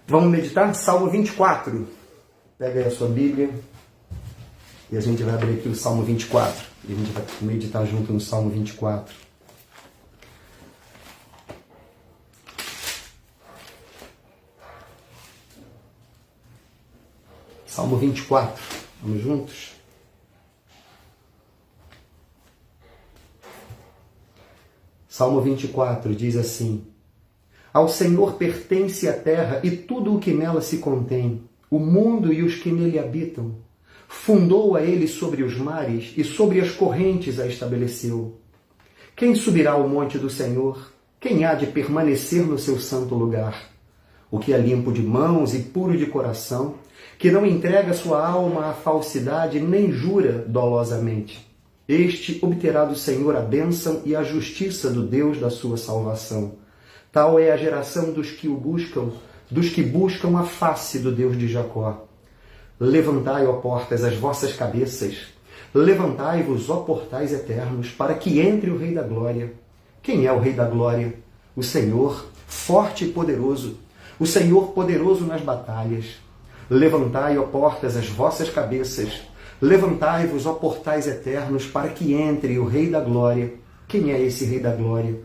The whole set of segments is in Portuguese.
Vamos meditar? Salmo 24. Pega aí a sua Bíblia e a gente vai abrir aqui o Salmo 24. E a gente vai meditar junto no Salmo 24. Salmo 24. Vamos juntos? Salmo 24 diz assim: Ao Senhor pertence a terra e tudo o que nela se contém, o mundo e os que nele habitam. Fundou a ele sobre os mares e sobre as correntes a estabeleceu. Quem subirá ao monte do Senhor? Quem há de permanecer no seu santo lugar? O que é limpo de mãos e puro de coração, que não entrega sua alma à falsidade nem jura dolosamente. Este obterá do Senhor a bênção e a justiça do Deus da sua salvação. Tal é a geração dos que o buscam, dos que buscam a face do Deus de Jacó. Levantai, ó portas, as vossas cabeças. Levantai-vos, ó portais eternos, para que entre o Rei da Glória. Quem é o Rei da Glória? O Senhor, forte e poderoso. O Senhor poderoso nas batalhas. Levantai, ó portas, as vossas cabeças. Levantai-vos, ó portais eternos, para que entre o Rei da Glória. Quem é esse Rei da Glória?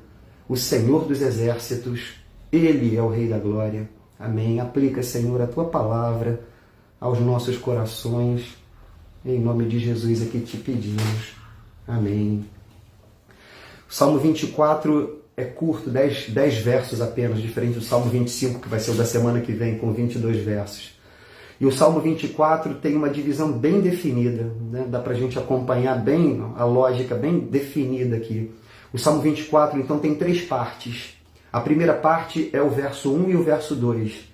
O Senhor dos Exércitos. Ele é o Rei da Glória. Amém. Aplica, Senhor, a Tua palavra aos nossos corações. Em nome de Jesus aqui te pedimos. Amém. O Salmo 24 é curto, 10 versos apenas, diferente do Salmo 25, que vai ser o da semana que vem, com 22 versos. E o Salmo 24 tem uma divisão bem definida, né? Dá para a gente acompanhar bem a lógica, bem definida aqui. O Salmo 24, então, tem 3 partes. A primeira parte é o verso 1 e o verso 2.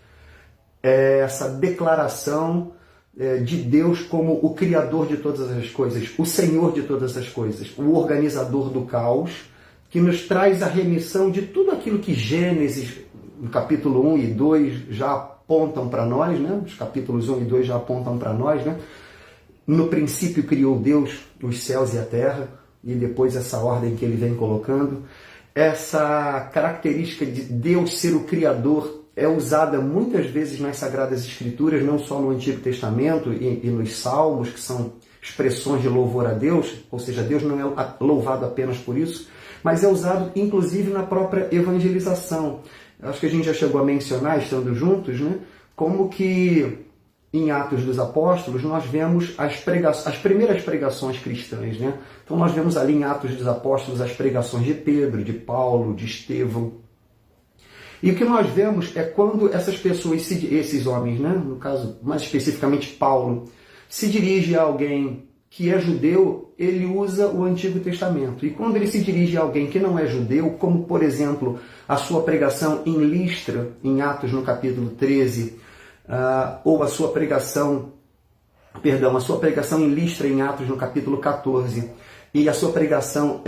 É essa declaração de Deus como o Criador de todas as coisas, o Senhor de todas as coisas, o organizador do caos, que nos traz a remissão de tudo aquilo que Gênesis, no capítulo 1 e 2, já apontam para nós, né? Os capítulos 1 e 2 já apontam para nós, né? No princípio criou Deus os céus e a terra, e depois essa ordem que ele vem colocando. Essa característica de Deus ser o Criador é usada muitas vezes nas Sagradas Escrituras, não só no Antigo Testamento e nos Salmos, que são expressões de louvor a Deus, ou seja, Deus não é louvado apenas por isso, mas é usado inclusive na própria evangelização. Acho que a gente já chegou a mencionar, estando juntos, né, como que em Atos dos Apóstolos nós vemos as primeiras pregações cristãs, né? Então nós vemos ali em Atos dos Apóstolos as pregações de Pedro, de Paulo, de Estevão. E o que nós vemos é quando essas pessoas, esses homens, né, no caso mais especificamente Paulo, se dirige a alguém que é judeu, ele usa o Antigo Testamento. E quando ele se dirige a alguém que não é judeu, como por exemplo a sua pregação em Listra, em Atos no capítulo 13, ou a sua pregação em Listra em Atos no capítulo 14, e a sua pregação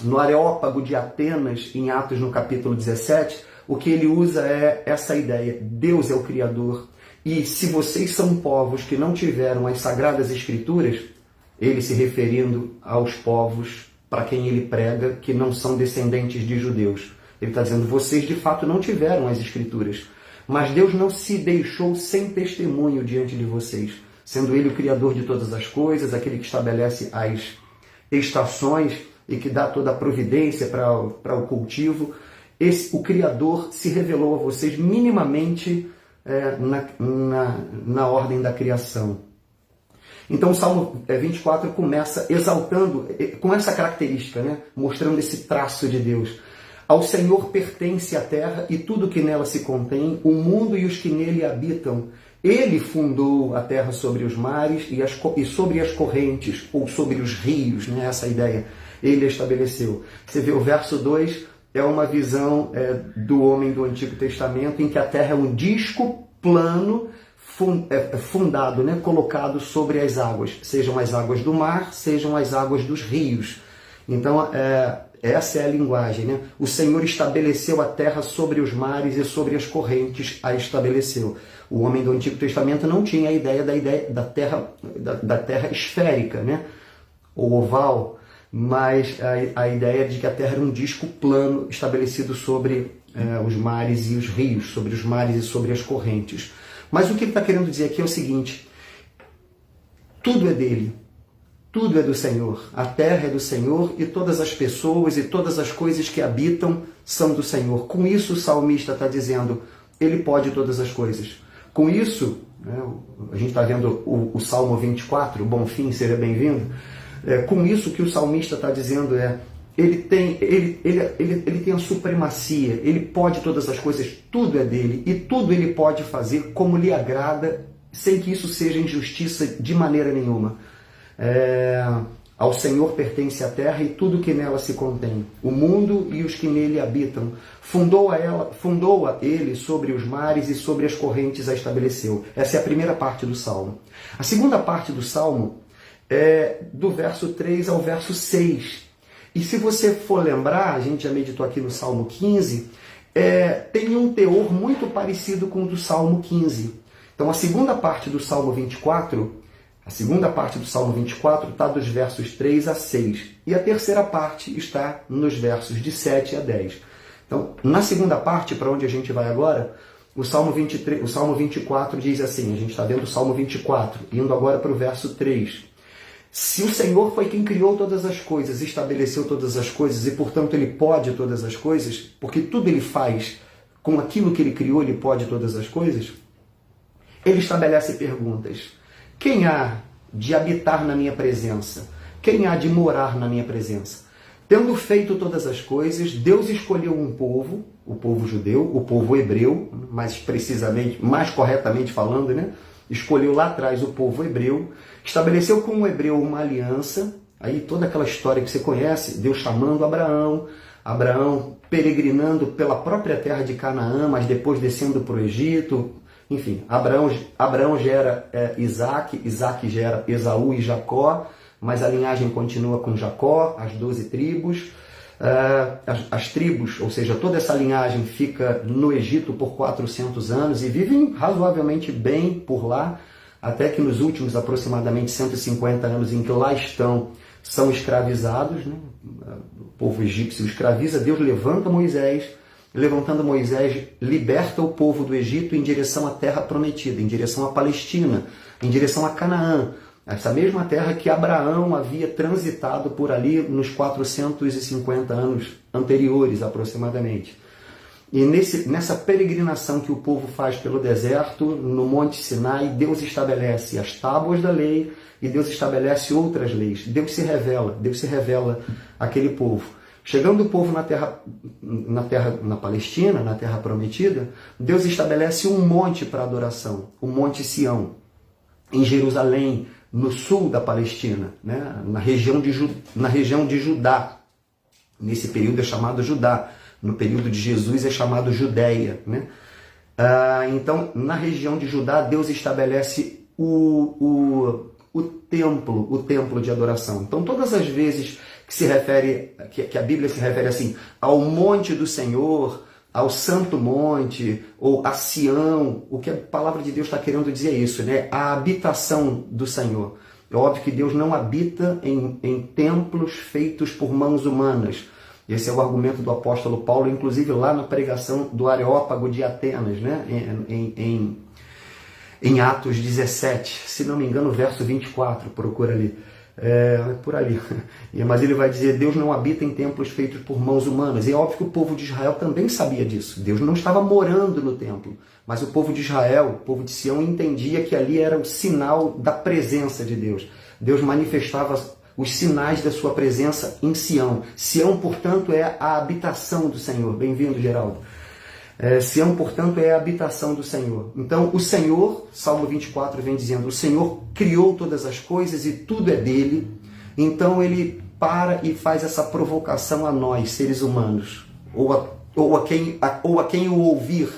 no Areópago de Atenas em Atos no capítulo 17, o que ele usa é essa ideia: Deus é o Criador, e se vocês são povos que não tiveram as Sagradas Escrituras, ele se referindo aos povos para quem ele prega, que não são descendentes de judeus. Ele está dizendo, vocês de fato não tiveram as Escrituras, mas Deus não se deixou sem testemunho diante de vocês, sendo Ele o Criador de todas as coisas, aquele que estabelece as estações e que dá toda a providência para o cultivo. O Criador se revelou a vocês minimamente na ordem da criação. Então o Salmo 24 começa exaltando, com essa característica, né? Mostrando esse traço de Deus. Ao Senhor pertence a terra e tudo que nela se contém, o mundo e os que nele habitam. Ele fundou a terra sobre os mares e sobre as correntes, ou sobre os rios, né? Essa ideia. Ele a estabeleceu. Você vê o verso 2, é uma visão do homem do Antigo Testamento, em que a terra é um disco plano, fundado, né? Colocado sobre as águas, sejam as águas do mar, sejam as águas dos rios. Então, essa é a linguagem, né? O Senhor estabeleceu a terra sobre os mares e sobre as correntes a estabeleceu. O homem do Antigo Testamento não tinha a ideia da terra esférica, né? Ou oval, mas a ideia de que a terra era um disco plano estabelecido sobre os mares e os rios, sobre os mares e sobre as correntes. Mas o que ele está querendo dizer aqui é o seguinte: tudo é dele, tudo é do Senhor, a terra é do Senhor e todas as pessoas e todas as coisas que habitam são do Senhor. Com isso o salmista está dizendo, ele pode todas as coisas. Com isso, a gente está vendo o Salmo 24, bom fim, seja bem-vindo. Com isso o que o salmista está dizendo ele tem a supremacia, ele pode todas as coisas, tudo é dele e tudo ele pode fazer como lhe agrada, sem que isso seja injustiça de maneira nenhuma. Ao Senhor pertence a terra e tudo que nela se contém, o mundo e os que nele habitam. Fundou-a ele sobre os mares e sobre as correntes a estabeleceu. Essa é a primeira parte do Salmo. A segunda parte do Salmo é do verso 3 ao verso 6. E se você for lembrar, a gente já meditou aqui no Salmo 15, tem um teor muito parecido com o do Salmo 15. Então a segunda parte do Salmo 24 está dos versos 3 a 6. E a terceira parte está nos versos de 7 a 10. Então, na segunda parte, para onde a gente vai agora, o Salmo 24 diz assim, a gente está vendo o Salmo 24, indo agora para o verso 3. Se o Senhor foi quem criou todas as coisas, estabeleceu todas as coisas, e portanto Ele pode todas as coisas, porque tudo Ele faz com aquilo que Ele criou, Ele pode todas as coisas, Ele estabelece perguntas. Quem há de habitar na minha presença? Quem há de morar na minha presença? Tendo feito todas as coisas, Deus escolheu um povo, o povo judeu, o povo hebreu, mais precisamente, mais corretamente falando, né? Escolheu lá atrás o povo hebreu, estabeleceu com o hebreu uma aliança, aí toda aquela história que você conhece, Deus chamando Abraão peregrinando pela própria terra de Canaã, mas depois descendo para o Egito. Enfim, Abraão gera Isaac, Isaac gera Esaú e Jacó, mas a linhagem continua com Jacó, as 12 tribos. As tribos, ou seja, toda essa linhagem fica no Egito por 400 anos e vivem razoavelmente bem por lá, até que nos últimos aproximadamente 150 anos em que lá estão, são escravizados, né? O povo egípcio escraviza, Deus levantando Moisés, liberta o povo do Egito em direção à terra prometida, em direção à Palestina, em direção a Canaã, essa mesma terra que Abraão havia transitado por ali nos 450 anos anteriores, aproximadamente. E nessa peregrinação que o povo faz pelo deserto, no Monte Sinai, Deus estabelece as tábuas da lei e Deus estabelece outras leis. Deus se revela àquele povo. Chegando o povo na Palestina, na terra prometida, Deus estabelece um monte para adoração, o Monte Sião, em Jerusalém, no sul da Palestina, né? na região de Judá. Nesse período é chamado Judá, no período de Jesus é chamado Judéia. Né? Então, na região de Judá, Deus estabelece o templo de adoração. Então, todas as vezes que a Bíblia se refere assim ao monte do Senhor, ao santo monte, ou a Sião, o que a palavra de Deus está querendo dizer é isso, né? A habitação do Senhor. É óbvio que Deus não habita em templos feitos por mãos humanas. Esse é o argumento do apóstolo Paulo, inclusive lá na pregação do Areópago de Atenas, né? Em Atos 17, se não me engano, verso 24, procura ali. Por ali. Mas ele vai dizer, Deus não habita em templos feitos por mãos humanas. E é óbvio que o povo de Israel também sabia disso. Deus não estava morando no templo. Mas o povo de Israel, o povo de Sião, entendia que ali era o sinal da presença de Deus. Deus manifestava os sinais da sua presença em Sião. Sião, portanto, é a habitação do Senhor. Bem-vindo, Geraldo. Sião, portanto, é a habitação do Senhor. Então, o Senhor, Salmo 24 vem dizendo, o Senhor criou todas as coisas e tudo é dele. Então, ele para e faz essa provocação a nós, seres humanos, ou a quem o ouvir,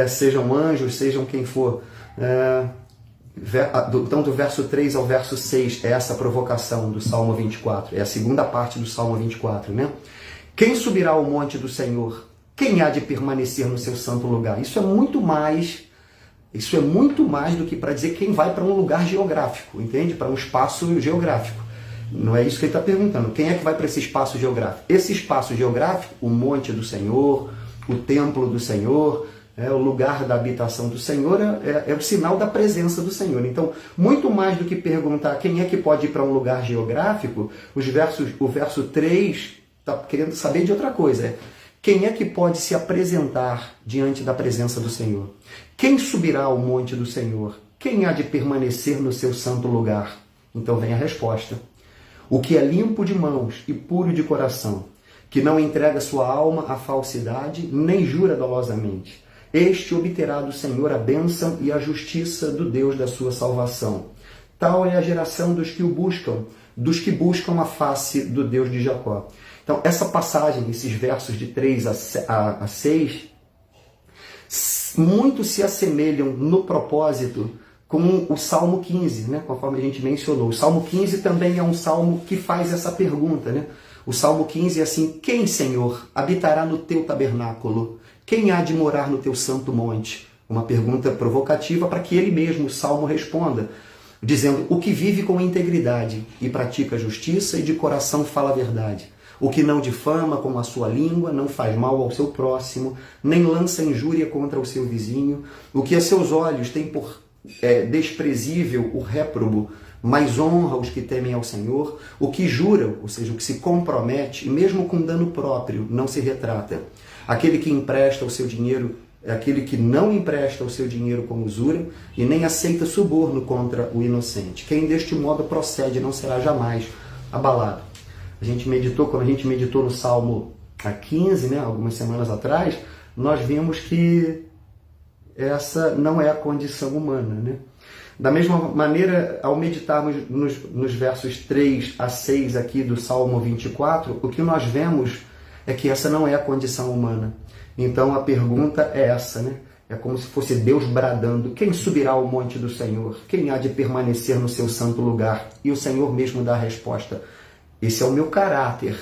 sejam anjos, sejam quem for. Então, do verso 3 ao verso 6, é essa provocação do Salmo 24. É a segunda parte do Salmo 24, né? Quem subirá ao monte do Senhor? Quem há de permanecer no seu santo lugar? Isso é muito mais do que para dizer quem vai para um lugar geográfico, entende? Para um espaço geográfico. Não é isso que ele está perguntando. Quem é que vai para esse espaço geográfico? Esse espaço geográfico, o monte do Senhor, o templo do Senhor, o lugar da habitação do Senhor é o sinal da presença do Senhor. Então, muito mais do que perguntar quem é que pode ir para um lugar geográfico, o verso 3 está querendo saber de outra coisa. Quem é que pode se apresentar diante da presença do Senhor? Quem subirá ao monte do Senhor? Quem há de permanecer no seu santo lugar? Então vem a resposta. O que é limpo de mãos e puro de coração, que não entrega sua alma à falsidade, nem jura dolosamente. Este obterá do Senhor a bênção e a justiça do Deus da sua salvação. Tal é a geração dos que o buscam, dos que buscam a face do Deus de Jacó. Então, essa passagem, esses versos de 3 a 6, muito se assemelham no propósito com o Salmo 15, né? Conforme a gente mencionou. O Salmo 15 também é um salmo que faz essa pergunta, né? O Salmo 15 é assim: quem, Senhor, habitará no teu tabernáculo? Quem há de morar no teu santo monte? Uma pergunta provocativa para que ele mesmo, o Salmo, responda, dizendo: o que vive com integridade e pratica justiça e de coração fala a verdade. O que não difama com a sua língua, não faz mal ao seu próximo, nem lança injúria contra o seu vizinho. O que a seus olhos tem por desprezível o réprobo, mas honra os que temem ao Senhor. O que jura, ou seja, o que se compromete, e mesmo com dano próprio, não se retrata. Aquele que empresta o seu dinheiro é aquele que não empresta o seu dinheiro com usura e nem aceita suborno contra o inocente. Quem deste modo procede não será jamais abalado. Quando a gente meditou no Salmo 15, né, algumas semanas atrás, nós vimos que essa não é a condição humana, né? Da mesma maneira, ao meditarmos nos versos 3 a 6 aqui do Salmo 24, o que nós vemos é que essa não é a condição humana. Então a pergunta é essa, né? É como se fosse Deus bradando: quem subirá ao monte do Senhor? Quem há de permanecer no seu santo lugar? E o Senhor mesmo dá a resposta: esse é o meu caráter,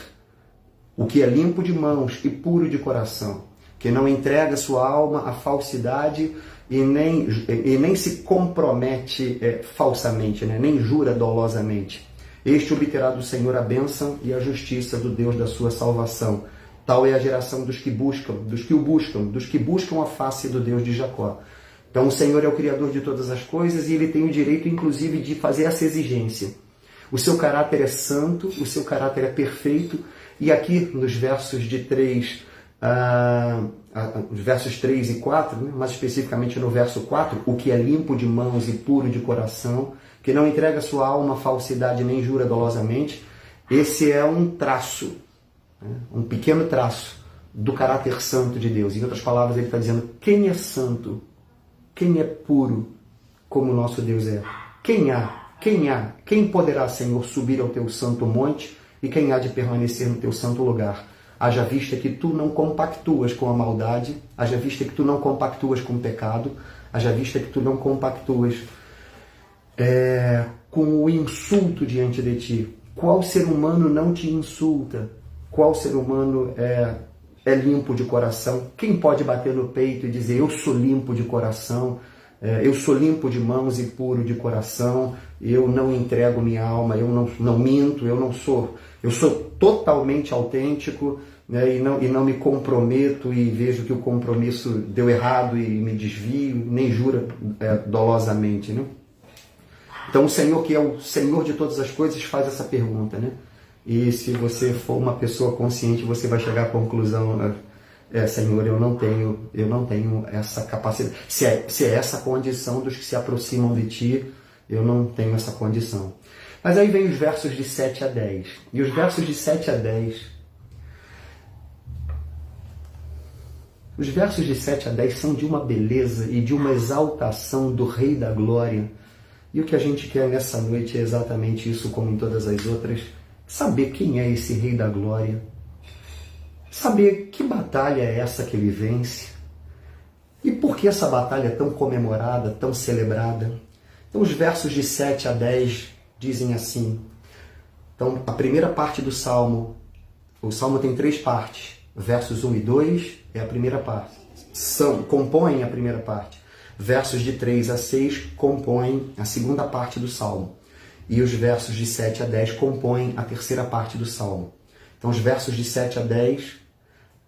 o que é limpo de mãos e puro de coração, que não entrega sua alma à falsidade e nem se compromete falsamente, né? Nem jura dolosamente. Este obterá do Senhor a bênção e a justiça do Deus da sua salvação. Tal é a geração dos que o buscam a face do Deus de Jacó. Então o Senhor é o Criador de todas as coisas e Ele tem o direito, inclusive, de fazer essa exigência. O seu caráter é santo, o seu caráter é perfeito, e aqui nos versos de 3 versos 3 e 4, né? Mais especificamente no verso 4, o que é limpo de mãos e puro de coração, que não entrega sua alma à falsidade nem jura dolosamente, esse é um traço, né? Um pequeno traço do caráter santo de Deus. Em outras palavras, ele está dizendo: quem é santo, quem é puro como o nosso Deus é? Quem poderá, Senhor, subir ao teu santo monte, e quem há de permanecer no teu santo lugar? Haja vista que tu não compactuas com a maldade, haja vista que tu não compactuas com o pecado, haja vista que tu não compactuas com o insulto diante de ti. Qual ser humano não te insulta? Qual ser humano é limpo de coração? Quem pode bater no peito e dizer: eu sou limpo de coração, eu sou limpo de mãos e puro de coração, eu não entrego minha alma, eu não minto, eu sou totalmente autêntico, né, e não me comprometo e vejo que o compromisso deu errado e me desvio, nem jura dolosamente, né? Então o Senhor, que é o Senhor de todas as coisas, faz essa pergunta, né? E se você for uma pessoa consciente, você vai chegar à conclusão: Senhor, eu não tenho essa capacidade. Se é essa a condição dos que se aproximam de Ti, eu não tenho essa condição. Mas aí vem os versos de 7 a 10. E os versos de 7 a 10... Os versos de 7 a 10 são de uma beleza e de uma exaltação do Rei da Glória. E o que a gente quer nessa noite é exatamente isso, como em todas as outras: saber quem é esse Rei da Glória. Saber que batalha é essa que ele vence. E por que essa batalha é tão comemorada, tão celebrada? Então os versos de 7 a 10 dizem assim. Então a primeira parte do Salmo, o Salmo tem 3 partes. Versos 1 e 2 é a primeira parte. Compõem a primeira parte. Versos de 3 a 6 compõem a segunda parte do Salmo. E os versos de 7 a 10 compõem a terceira parte do Salmo. Então os versos de 7 a 10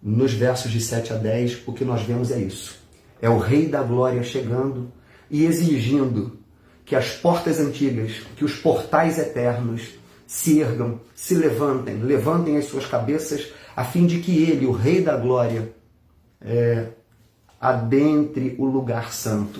nos versos de 7 a 10, o que nós vemos é isso. É o Rei da Glória chegando e exigindo que as portas antigas, que os portais eternos se ergam, se levantem as suas cabeças, a fim de que ele, o Rei da Glória, adentre o lugar santo.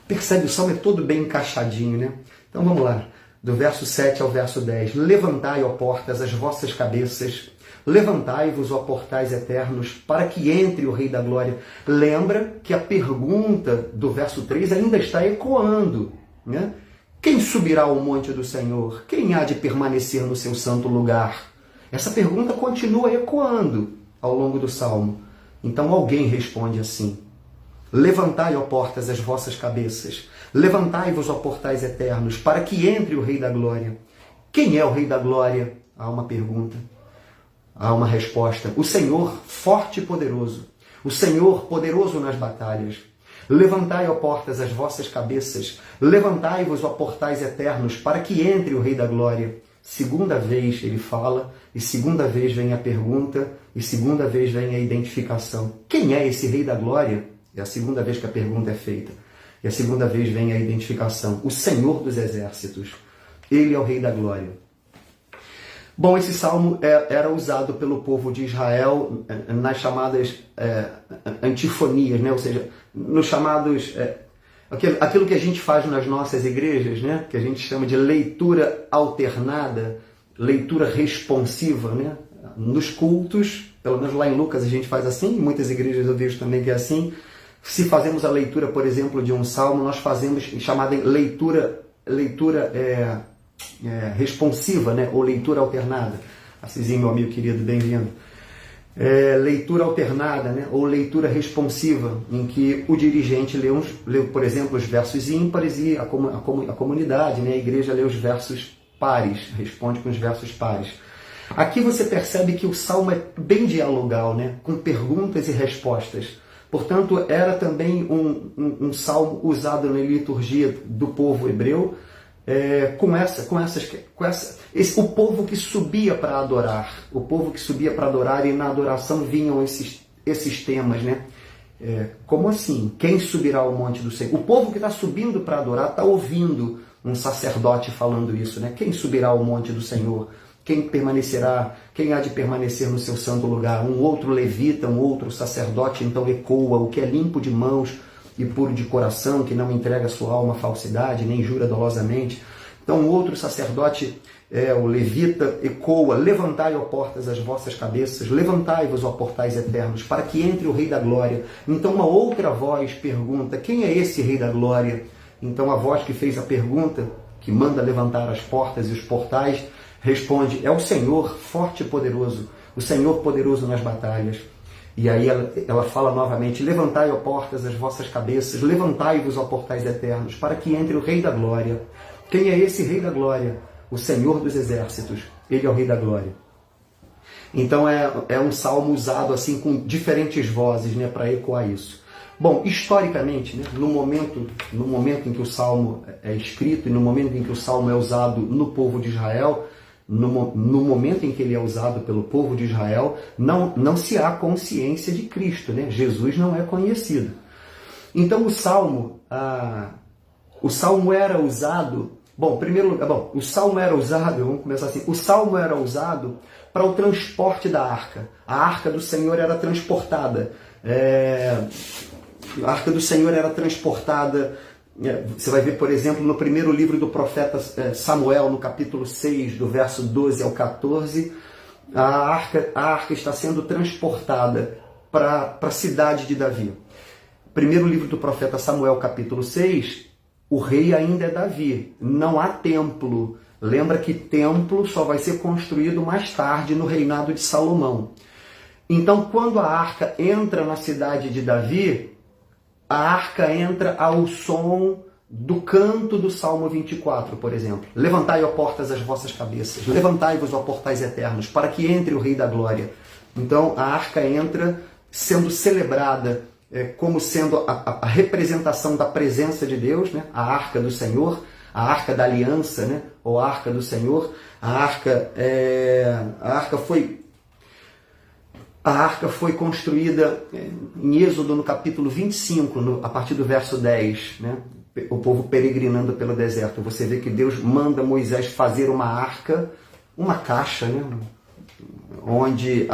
Percebe, o salmo é todo bem encaixadinho, né? Então vamos lá, do verso 7 ao verso 10. Levantai, ó portas, as vossas cabeças, levantai-vos, ó portais eternos, para que entre o Rei da Glória. Lembra que a pergunta do verso 3 ainda está ecoando, né? Quem subirá ao monte do Senhor? Quem há de permanecer no seu santo lugar? Essa pergunta continua ecoando ao longo do salmo. Então alguém responde assim: levantai, ó portas, as vossas cabeças, levantai-vos, ó portais eternos, para que entre o Rei da Glória. Quem é o Rei da Glória? Há uma pergunta. Há uma resposta. O Senhor forte e poderoso. O Senhor poderoso nas batalhas. Levantai, ó portas, as vossas cabeças. Levantai-vos, ó portais eternos, para que entre o Rei da Glória. Segunda vez ele fala, e segunda vez vem a pergunta, e segunda vez vem a identificação. Quem é esse Rei da Glória? É a segunda vez que a pergunta é feita. E a segunda vez vem a identificação. O Senhor dos Exércitos. Ele é o Rei da Glória. Bom, esse salmo era usado pelo povo de Israel nas chamadas antifonias, né? Ou seja, nos chamados... aquilo que a gente faz nas nossas igrejas, né? Que a gente chama de leitura alternada, leitura responsiva, né? Nos cultos, pelo menos lá em Lucas a gente faz assim, em muitas igrejas eu vejo também que é assim. Se fazemos a leitura, por exemplo, de um salmo, nós fazemos chamada leitura responsiva, né? Ou leitura alternada. Assisinho, meu amigo querido, bem-vindo. Leitura alternada, né? Ou leitura responsiva, em que o dirigente lê, por exemplo, os versos ímpares e a comunidade, né? A igreja lê os versos pares, responde com os versos pares. Aqui você percebe que o salmo é bem dialogal, né? Com perguntas e respostas. Portanto, era também um salmo usado na liturgia do povo hebreu, o povo que subia para adorar, e na adoração vinham esses temas, né? Como assim? Quem subirá ao monte do Senhor? O povo que está subindo para adorar está ouvindo um sacerdote falando isso, né? Quem subirá ao monte do Senhor? Quem há de permanecer no seu santo lugar? Um outro levita, um outro sacerdote, então ecoa: o que é limpo de mãos e puro de coração, que não entrega sua alma à falsidade, nem jura dolosamente. Então um outro sacerdote, o levita, ecoa: levantai, ó portas, as vossas cabeças, levantai-vos, ó portais eternos, para que entre o Rei da Glória. Então uma outra voz pergunta: quem é esse Rei da Glória? Então a voz que fez a pergunta, que manda levantar as portas e os portais, responde: é o Senhor forte e poderoso, o Senhor poderoso nas batalhas. E aí ela fala novamente: levantai, ó portas, as vossas cabeças, levantai-vos, ó portais eternos, para que entre o Rei da Glória. Quem é esse Rei da Glória? O Senhor dos Exércitos. Ele é o Rei da Glória. Então é um salmo usado assim com diferentes vozes, né, para ecoar isso. Bom, historicamente, né, no momento em que o salmo é escrito e no momento em que o salmo é usado no povo de Israel, no momento em que ele é usado pelo povo de Israel, não se há consciência de Cristo, né? Jesus não é conhecido. Então o salmo era usado... o salmo era usado, vamos começar assim, o salmo era usado para o transporte da arca. A arca do Senhor era transportada. A arca do Senhor era transportada... Você vai ver, por exemplo, no primeiro livro do profeta Samuel, no capítulo 6, do verso 12 ao 14, a arca está sendo transportada para a cidade de Davi. Primeiro livro do profeta Samuel, capítulo 6, o rei ainda é Davi, não há templo. Lembra que templo só vai ser construído mais tarde, no reinado de Salomão. Então, quando a arca entra na cidade de Davi, a arca entra ao som do canto do Salmo 24, por exemplo. Levantai, ó portas, as vossas cabeças. Levantai-vos, ó portais eternos, para que entre o Rei da Glória. Então a arca entra sendo celebrada como sendo a representação da presença de Deus, né? A arca do Senhor, a arca da aliança, né? Ou a arca do Senhor. A arca foi... A arca foi construída em Êxodo, no capítulo 25, a partir do verso 10, né? O povo peregrinando pelo deserto. Você vê que Deus manda Moisés fazer uma arca, uma caixa, né? Onde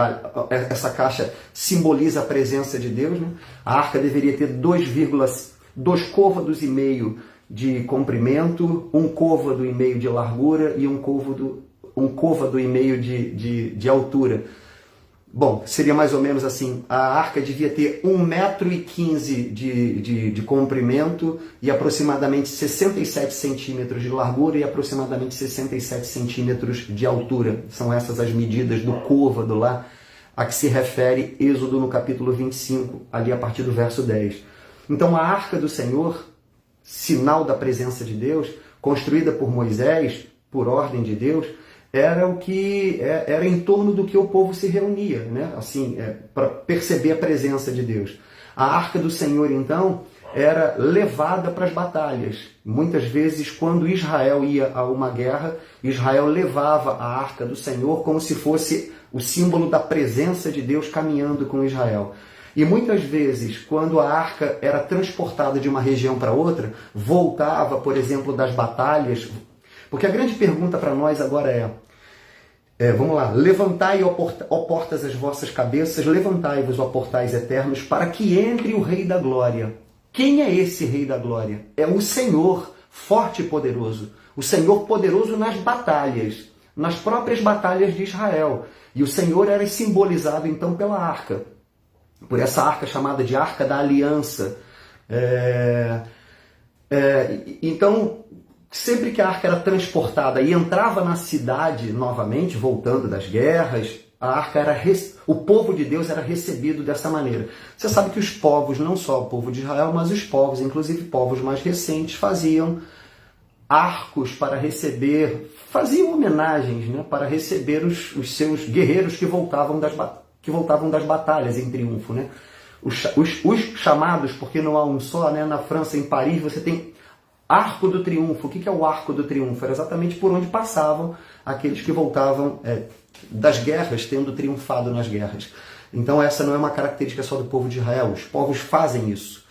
essa caixa simboliza a presença de Deus. Né? A arca deveria ter 2 côvados e meio de comprimento, 1 côvado e meio de largura e 1 côvado e meio de altura. Bom, seria mais ou menos assim, a arca devia ter 1,15 m de comprimento e aproximadamente 67 centímetros de largura e aproximadamente 67 centímetros de altura. São essas as medidas do côvado lá, a que se refere Êxodo no capítulo 25, ali a partir do verso 10. Então a arca do Senhor, sinal da presença de Deus, construída por Moisés, por ordem de Deus, era era em torno do que o povo se reunia, né? Assim, para perceber a presença de Deus. A arca do Senhor, então, era levada para as batalhas. Muitas vezes, quando Israel ia a uma guerra, Israel levava a arca do Senhor como se fosse o símbolo da presença de Deus caminhando com Israel. E muitas vezes, quando a arca era transportada de uma região para outra, voltava, por exemplo, das batalhas. Porque a grande pergunta para nós agora vamos lá, levantai, ó portas, as vossas cabeças, levantai-vos, ó portais eternos, para que entre o Rei da Glória. Quem é esse Rei da Glória? É o Senhor, forte e poderoso. O Senhor poderoso nas batalhas, nas próprias batalhas de Israel. E o Senhor era simbolizado, então, pela arca. Por essa arca chamada de Arca da Aliança. Então, sempre que a arca era transportada e entrava na cidade novamente, voltando das guerras, a arca o povo de Deus era recebido dessa maneira. Você sabe que os povos, não só o povo de Israel, mas os povos, inclusive povos mais recentes, faziam arcos para receber, faziam homenagens, né, para receber os seus guerreiros que voltavam das batalhas em triunfo. Né? Os chamados, porque não há um só, né? Na França, em Paris, você tem Arco do Triunfo. O que é o Arco do Triunfo? Era exatamente por onde passavam aqueles que voltavam das guerras, tendo triunfado nas guerras. Então essa não é uma característica só do povo de Israel. Os povos fazem isso.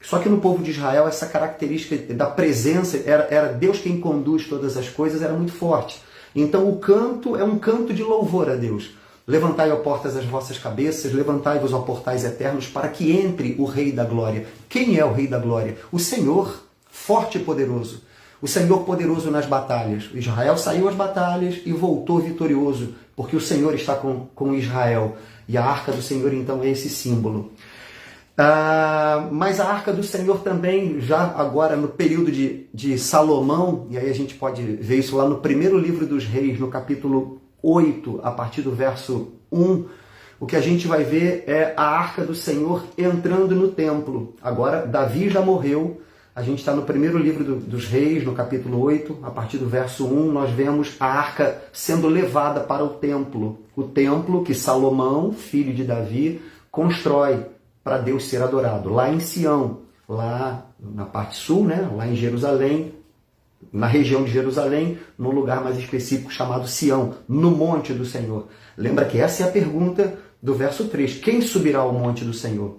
Só que no povo de Israel essa característica da presença, era Deus quem conduz todas as coisas, era muito forte. Então o canto é um canto de louvor a Deus. Levantai, ó portas, as vossas cabeças, levantai-vos, ó portais eternos, para que entre o Rei da Glória. Quem é o Rei da Glória? O Senhor, forte e poderoso. O Senhor poderoso nas batalhas. Israel saiu às batalhas e voltou vitorioso, porque o Senhor está com Israel. E a arca do Senhor, então, é esse símbolo. Mas a arca do Senhor também, já agora no período de Salomão, e aí a gente pode ver isso lá no primeiro livro dos Reis, no capítulo 8, a partir do verso 1, o que a gente vai ver é a arca do Senhor entrando no templo. Agora, Davi já morreu. A gente está no primeiro livro dos Reis, no capítulo 8, a partir do verso 1, nós vemos a arca sendo levada para o templo. O templo que Salomão, filho de Davi, constrói para Deus ser adorado. Lá em Sião, lá na parte sul, né? Lá em Jerusalém, na região de Jerusalém, num lugar mais específico chamado Sião, no monte do Senhor. Lembra que essa é a pergunta do verso 3. Quem subirá ao monte do Senhor?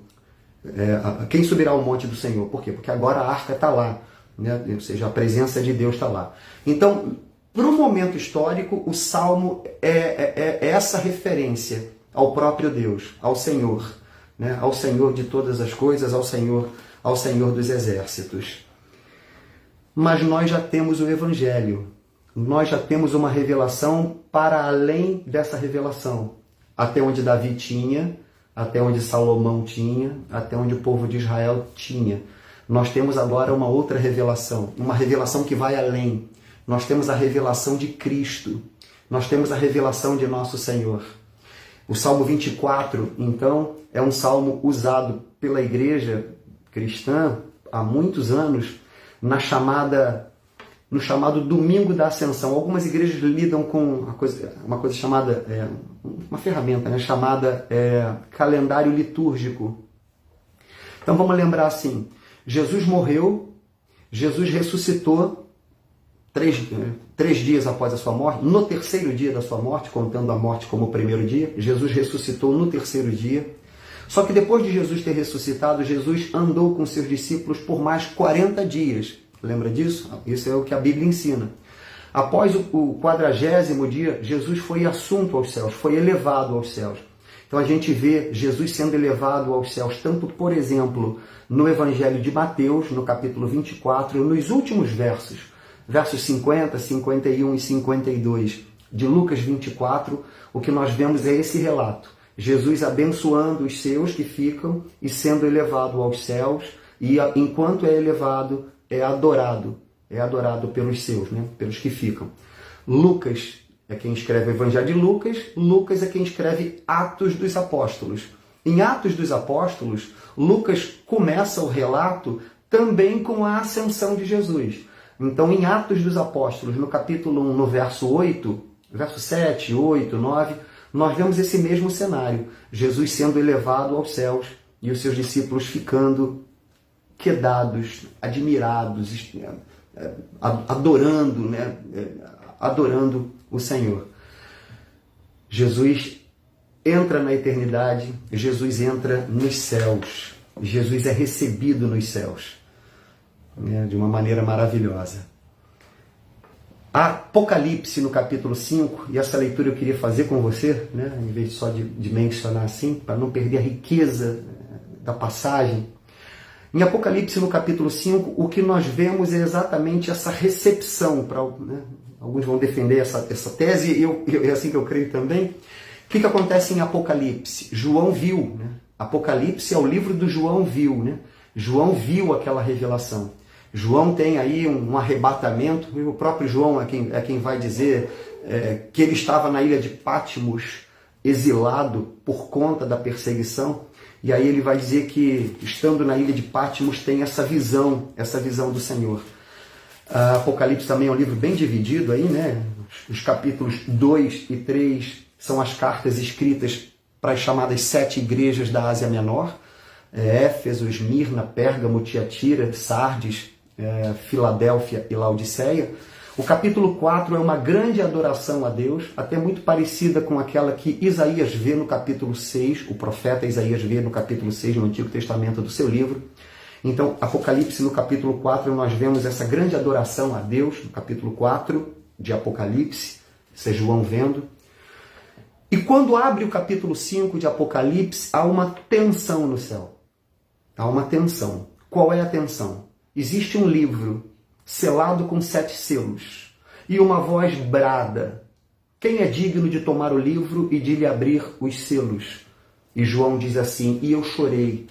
Quem subirá ao monte do Senhor? Por quê? Porque agora a arca está lá, né? Ou seja, a presença de Deus está lá. Então, para o momento histórico, o Salmo é essa referência ao próprio Deus, ao Senhor, né? Ao Senhor de todas as coisas, ao Senhor dos exércitos. Mas nós já temos o Evangelho, nós já temos uma revelação para além dessa revelação, até onde Davi tinha, até onde Salomão tinha, até onde o povo de Israel tinha. Nós temos agora uma outra revelação, uma revelação que vai além. Nós temos a revelação de Cristo, nós temos a revelação de nosso Senhor. O Salmo 24, então, é um salmo usado pela igreja cristã há muitos anos, no chamado Domingo da Ascensão. Algumas igrejas lidam com uma coisa chamada, uma ferramenta, né, chamada calendário litúrgico. Então vamos lembrar assim, Jesus morreu, Jesus ressuscitou, três dias após a sua morte, no terceiro dia da sua morte, contando a morte como o primeiro dia, Jesus ressuscitou no terceiro dia. Só que depois de Jesus ter ressuscitado, Jesus andou com seus discípulos por mais 40 dias. Lembra disso? Isso é o que a Bíblia ensina. Após o 40º dia, Jesus foi assunto aos céus, foi elevado aos céus. Então a gente vê Jesus sendo elevado aos céus, tanto, por exemplo, no Evangelho de Mateus, no capítulo 24, nos últimos versos 50, 51 e 52 de Lucas 24, o que nós vemos é esse relato. Jesus abençoando os seus que ficam e sendo elevado aos céus, e enquanto é elevado, é adorado pelos seus, né? Pelos que ficam. Lucas é quem escreve o Evangelho de Lucas, Lucas é quem escreve Atos dos Apóstolos. Em Atos dos Apóstolos, Lucas começa o relato também com a ascensão de Jesus. Então, em Atos dos Apóstolos, no capítulo 1, no verso 8, verso 7, 8, 9, nós vemos esse mesmo cenário. Jesus sendo elevado aos céus e os seus discípulos ficando quedados, admirados, adorando, né? Adorando o Senhor. Jesus entra na eternidade, Jesus entra nos céus, Jesus é recebido nos céus, né? De uma maneira maravilhosa. Apocalipse no capítulo 5, e essa leitura eu queria fazer com você, né? Em vez só de mencionar assim, para não perder a riqueza da passagem. Em Apocalipse no capítulo 5, o que nós vemos é exatamente essa recepção, né? Alguns vão defender essa tese, e é assim que eu creio também. O que acontece em Apocalipse? João viu, né? Apocalipse é o livro do João viu, né? João viu aquela revelação. João tem aí um arrebatamento, e o próprio João é quem vai dizer que ele estava na ilha de Patmos, exilado por conta da perseguição, e aí ele vai dizer que, estando na ilha de Patmos, tem essa visão do Senhor. Apocalipse também é um livro bem dividido aí, né? Os capítulos 2 e 3 são as cartas escritas para as chamadas 7 igrejas da Ásia Menor, Éfeso, Esmirna, Pérgamo, Tiatira, Sardes, Filadélfia e Laodiceia. O capítulo 4 é uma grande adoração a Deus, até muito parecida com aquela que Isaías vê no capítulo 6, o profeta Isaías vê no capítulo 6 no Antigo Testamento do seu livro. Então, Apocalipse no capítulo 4, nós vemos essa grande adoração a Deus, no capítulo 4 de Apocalipse, isso é João vendo. E quando abre o capítulo 5 de Apocalipse, há uma tensão no céu. Há uma tensão. Qual é a tensão? Existe um livro selado com 7 selos, e uma voz brada: quem é digno de tomar o livro e de lhe abrir os selos? E João diz assim: e eu chorei,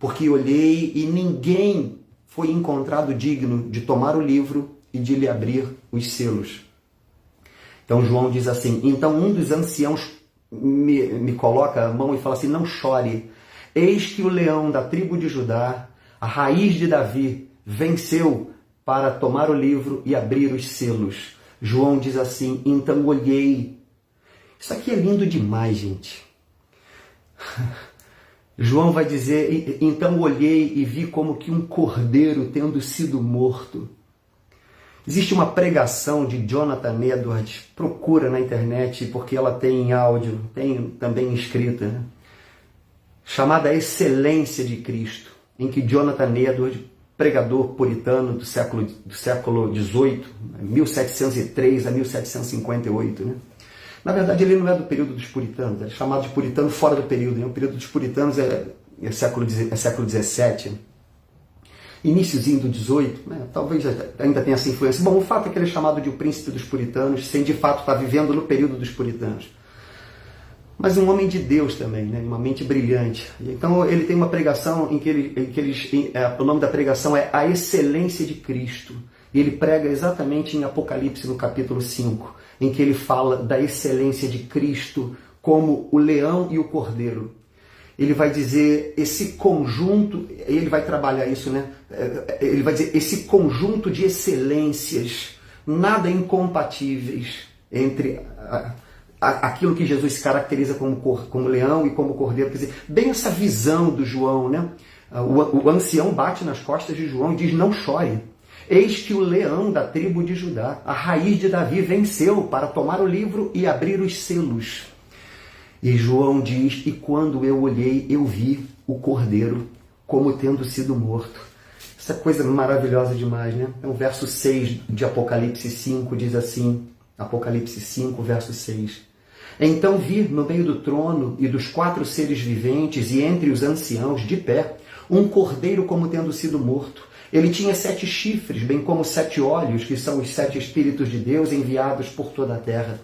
porque olhei e ninguém foi encontrado digno de tomar o livro e de lhe abrir os selos. Então João diz assim: então um dos anciãos me coloca a mão e fala assim: não chore, eis que o leão da tribo de Judá, a raiz de Davi, venceu para tomar o livro e abrir os selos. João diz assim: então olhei. Isso aqui é lindo demais, gente. João vai dizer: então olhei e vi como que um cordeiro tendo sido morto. Existe uma pregação de Jonathan Edwards, procura na internet, porque ela tem em áudio, tem também escrita, né? Chamada Excelência de Cristo, em que Jonathan Edwards, pregador puritano do século XVIII, 1703 a 1758, né? Na verdade, ele não é do período dos puritanos, é chamado de puritano fora do período, né? O período dos puritanos é século XVII, iniciozinho do XVIII, né? Talvez ainda tenha essa influência. Bom, o fato é que ele é chamado de o príncipe dos puritanos, sem de fato estar vivendo no período dos puritanos. Mas um homem de Deus também, né? Uma mente brilhante. Então ele tem uma pregação em que o nome da pregação é A Excelência de Cristo. E ele prega exatamente em Apocalipse, no capítulo 5, em que ele fala da excelência de Cristo como o leão e o cordeiro. Ele vai dizer esse conjunto, ele vai trabalhar isso, né? Ele vai dizer esse conjunto de excelências, nada incompatíveis entre aquilo que Jesus se caracteriza como leão e como cordeiro. Quer dizer, bem essa visão do João, né? O ancião bate nas costas de João e diz: não chore. Eis que o leão da tribo de Judá, a raiz de Davi, venceu para tomar o livro e abrir os selos. E João diz, e quando eu olhei, eu vi o cordeiro como tendo sido morto. Essa coisa maravilhosa demais, né? Então, o verso 6 de Apocalipse 5 diz assim, Apocalipse 5, verso 6. Então vi no meio do trono e dos 4 seres viventes e entre os anciãos, de pé, um cordeiro como tendo sido morto. Ele tinha 7 chifres, bem como 7 olhos, que são os 7 Espíritos de Deus enviados por toda a terra.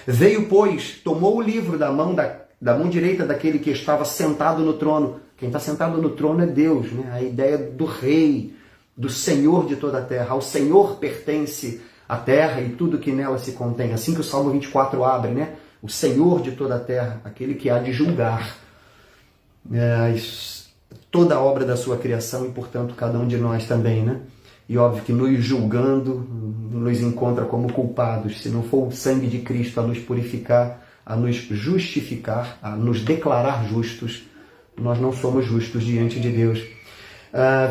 Veio, pois, tomou o livro da mão direita daquele que estava sentado no trono. Quem está sentado no trono é Deus, né? A ideia do rei, do Senhor de toda a terra. Ao Senhor pertence a terra e tudo que nela se contém. Assim que o Salmo 24 abre, né? O Senhor de toda a terra, aquele que há de julgar toda a obra da sua criação e, portanto, cada um de nós também, né? E óbvio que nos julgando, nos encontra como culpados. Se não for o sangue de Cristo a nos purificar, a nos justificar, a nos declarar justos, nós não somos justos diante de Deus.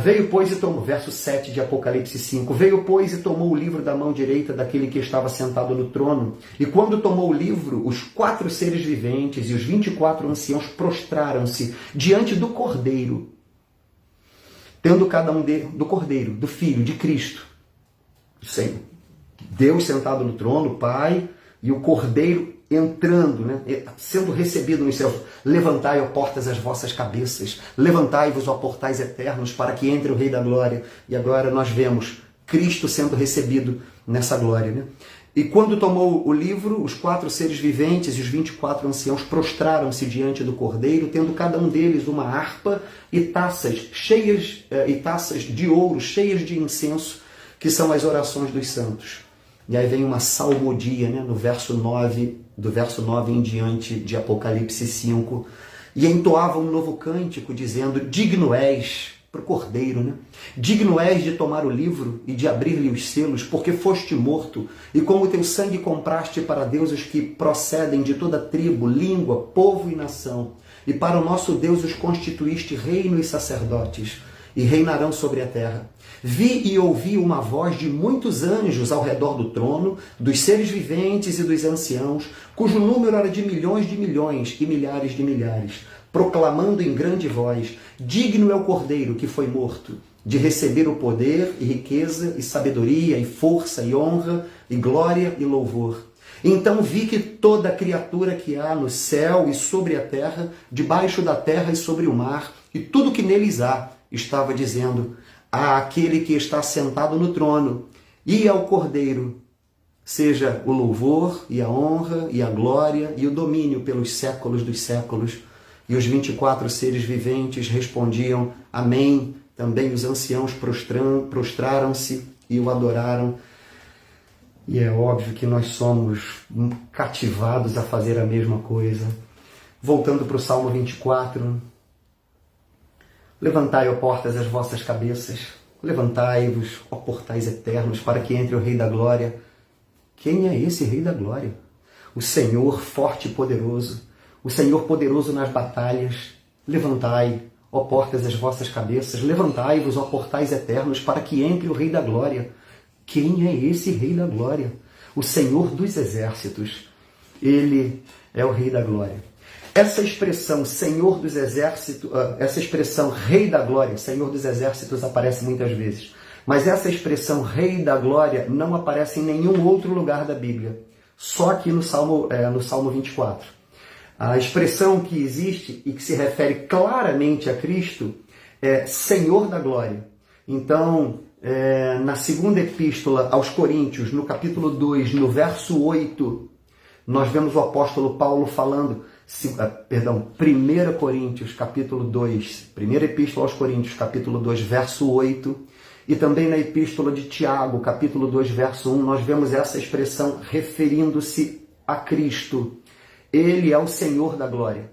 Veio, pois, e tomou, verso 7 de Apocalipse 5, veio, pois, e tomou o livro da mão direita daquele que estava sentado no trono. E quando tomou o livro, os 4 seres viventes e os 24 anciãos prostraram-se diante do Cordeiro, tendo cada um do Cordeiro, do Filho, de Cristo. Sim. Deus sentado no trono, o Pai, e o Cordeiro entrando, né, sendo recebido nos céus. Levantai, ó portas, as vossas cabeças. Levantai-vos, ó portais eternos, para que entre o Rei da Glória. E agora nós vemos Cristo sendo recebido nessa glória, né? E quando tomou o livro, os 4 seres viventes e os 24 anciãos prostraram-se diante do Cordeiro, tendo cada um deles uma harpa e taças de ouro cheias de incenso, que são as orações dos santos. E aí vem uma salmodia, né, no verso 9, do verso 9 em diante de Apocalipse 5, e entoava um novo cântico dizendo, digno és, para o Cordeiro, né? Digno és de tomar o livro e de abrir-lhe os selos, porque foste morto, e com o teu sangue compraste para Deus os que procedem de toda tribo, língua, povo e nação, e para o nosso Deus os constituíste reino e sacerdotes, e reinarão sobre a terra. Vi e ouvi uma voz de muitos anjos ao redor do trono, dos seres viventes e dos anciãos, cujo número era de milhões e milhares de milhares, proclamando em grande voz, digno é o Cordeiro que foi morto, de receber o poder e riqueza e sabedoria e força e honra e glória e louvor. Então vi que toda criatura que há no céu e sobre a terra, debaixo da terra e sobre o mar, e tudo que neles há, estava dizendo, àquele que está sentado no trono e ao Cordeiro, seja o louvor e a honra e a glória e o domínio pelos séculos dos séculos. E os 24 seres viventes respondiam, amém. Também os anciãos prostraram-se e o adoraram. E é óbvio que nós somos cativados a fazer a mesma coisa. Voltando para o Salmo 24, levantai, ó portas, as vossas cabeças, levantai-vos, ó portais eternos, para que entre o Rei da Glória. Quem é esse Rei da Glória? O Senhor forte e poderoso, o Senhor poderoso nas batalhas. Levantai, ó portas, as vossas cabeças, levantai-vos, ó portais eternos, para que entre o Rei da Glória. Quem é esse Rei da Glória? O Senhor dos Exércitos. Ele é o Rei da Glória. Essa expressão Senhor dos Exércitos, essa expressão Rei da Glória, Senhor dos Exércitos, aparece muitas vezes. Mas essa expressão Rei da Glória não aparece em nenhum outro lugar da Bíblia. Só aqui no Salmo 24. A expressão que existe e que se refere claramente a Cristo é Senhor da Glória. Então, na segunda epístola aos Coríntios, no capítulo 2, no verso 8, nós vemos o apóstolo Paulo falando, 1 Coríntios, capítulo 2, primeira epístola aos Coríntios, capítulo 2, verso 8, e também na epístola de Tiago, capítulo 2, verso 1, nós vemos essa expressão referindo-se a Cristo. Ele é o Senhor da glória.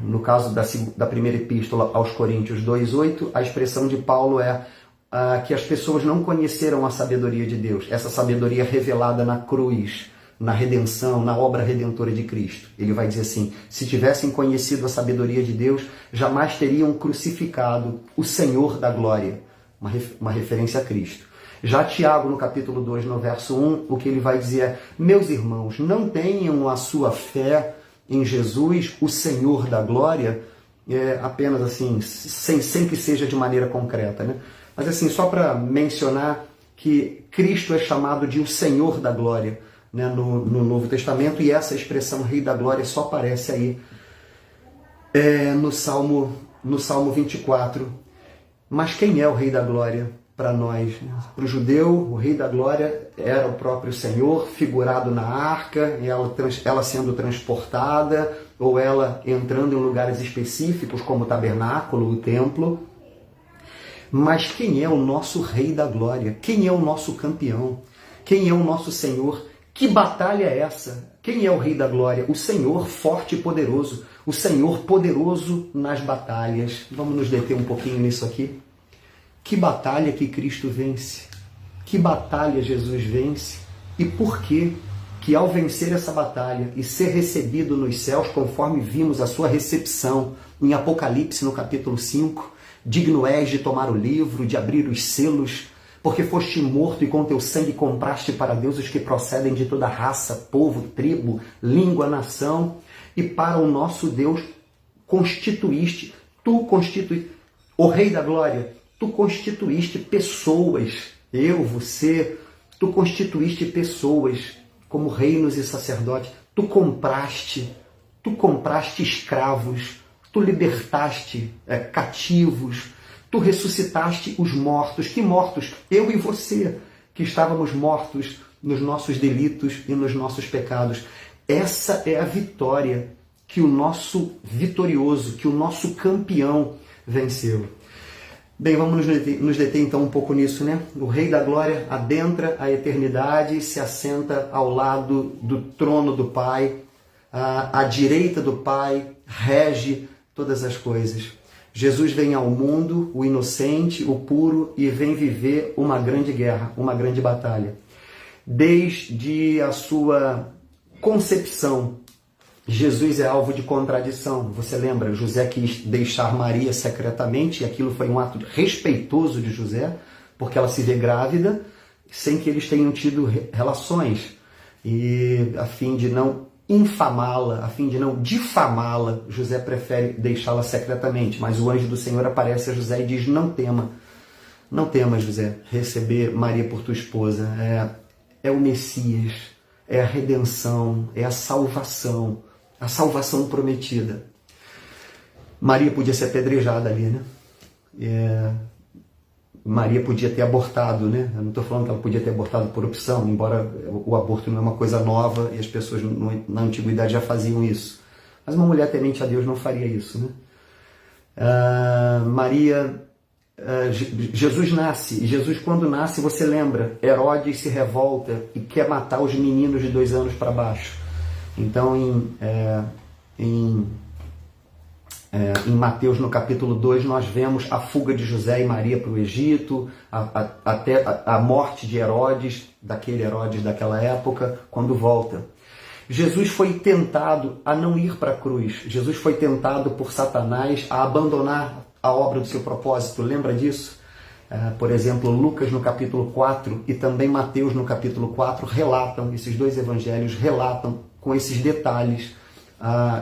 No caso da primeira epístola aos Coríntios 2:8, a expressão de Paulo é que as pessoas não conheceram a sabedoria de Deus, essa sabedoria revelada na cruz, na redenção, na obra redentora de Cristo. Ele vai dizer assim, se tivessem conhecido a sabedoria de Deus, jamais teriam crucificado o Senhor da glória, uma referência a Cristo. Já Tiago, no capítulo 2, no verso 1, o que ele vai dizer é: meus irmãos, não tenham a sua fé em Jesus, o Senhor da glória, apenas assim, sem que seja de maneira concreta, né? Mas assim, só para mencionar que Cristo é chamado de o Senhor da glória, né, no Novo Testamento, e essa expressão Rei da Glória só aparece aí no Salmo 24. Mas quem é o Rei da Glória para nós? Para o judeu, o Rei da Glória era o próprio Senhor, figurado na arca, ela sendo transportada, ou ela entrando em lugares específicos, como o tabernáculo, o templo. Mas quem é o nosso Rei da Glória? Quem é o nosso campeão? Quem é o nosso Senhor? Que batalha é essa? Quem é o Rei da Glória? O Senhor forte e poderoso. O Senhor poderoso nas batalhas. Vamos nos deter um pouquinho nisso aqui. Que batalha que Cristo vence? Que batalha Jesus vence? E por que ao vencer essa batalha e ser recebido nos céus, conforme vimos a sua recepção em Apocalipse, no capítulo 5, digno és de tomar o livro, de abrir os selos, porque foste morto e com teu sangue compraste para Deus os que procedem de toda raça, povo, tribo, língua, nação, e para o nosso Deus constituíste, o Rei da Glória, tu constituíste pessoas, eu, você, tu constituíste pessoas como reinos e sacerdotes, tu compraste escravos, tu libertaste cativos, tu ressuscitaste os mortos. Que mortos? Eu e você, que estávamos mortos nos nossos delitos e nos nossos pecados. Essa é a vitória que o nosso vitorioso, que o nosso campeão venceu. Bem, vamos nos deter então um pouco nisso, né? O Rei da Glória adentra a eternidade e se assenta ao lado do trono do Pai, à direita do Pai, rege todas as coisas. Jesus vem ao mundo, o inocente, o puro, e vem viver uma grande guerra, uma grande batalha. Desde a sua concepção, Jesus é alvo de contradição. Você lembra? José quis deixar Maria secretamente, e aquilo foi um ato respeitoso de José, porque ela se vê grávida, sem que eles tenham tido relações. E a fim de não infamá-la, a fim de não difamá-la, José prefere deixá-la secretamente. Mas o anjo do Senhor aparece a José e diz: não tema, José, receber Maria por tua esposa. É o Messias, é a redenção, é a salvação prometida. Maria podia ser apedrejada ali, né? Maria podia ter abortado, né? Eu não estou falando que ela podia ter abortado por opção, embora o aborto não é uma coisa nova e as pessoas na antiguidade já faziam isso. Mas uma mulher temente a Deus não faria isso, né? Jesus nasce, e Jesus, quando nasce, você lembra, Herodes se revolta e quer matar os meninos de 2 anos para baixo. Então, em Mateus, no capítulo 2, nós vemos a fuga de José e Maria para o Egito, até a morte de Herodes, daquele Herodes daquela época, quando volta. Jesus foi tentado a não ir para a cruz. Jesus foi tentado por Satanás a abandonar a obra do seu propósito. Lembra disso? Por exemplo, Lucas no capítulo 4 e também Mateus no capítulo 4 relatam, esses dois evangelhos relatam com esses detalhes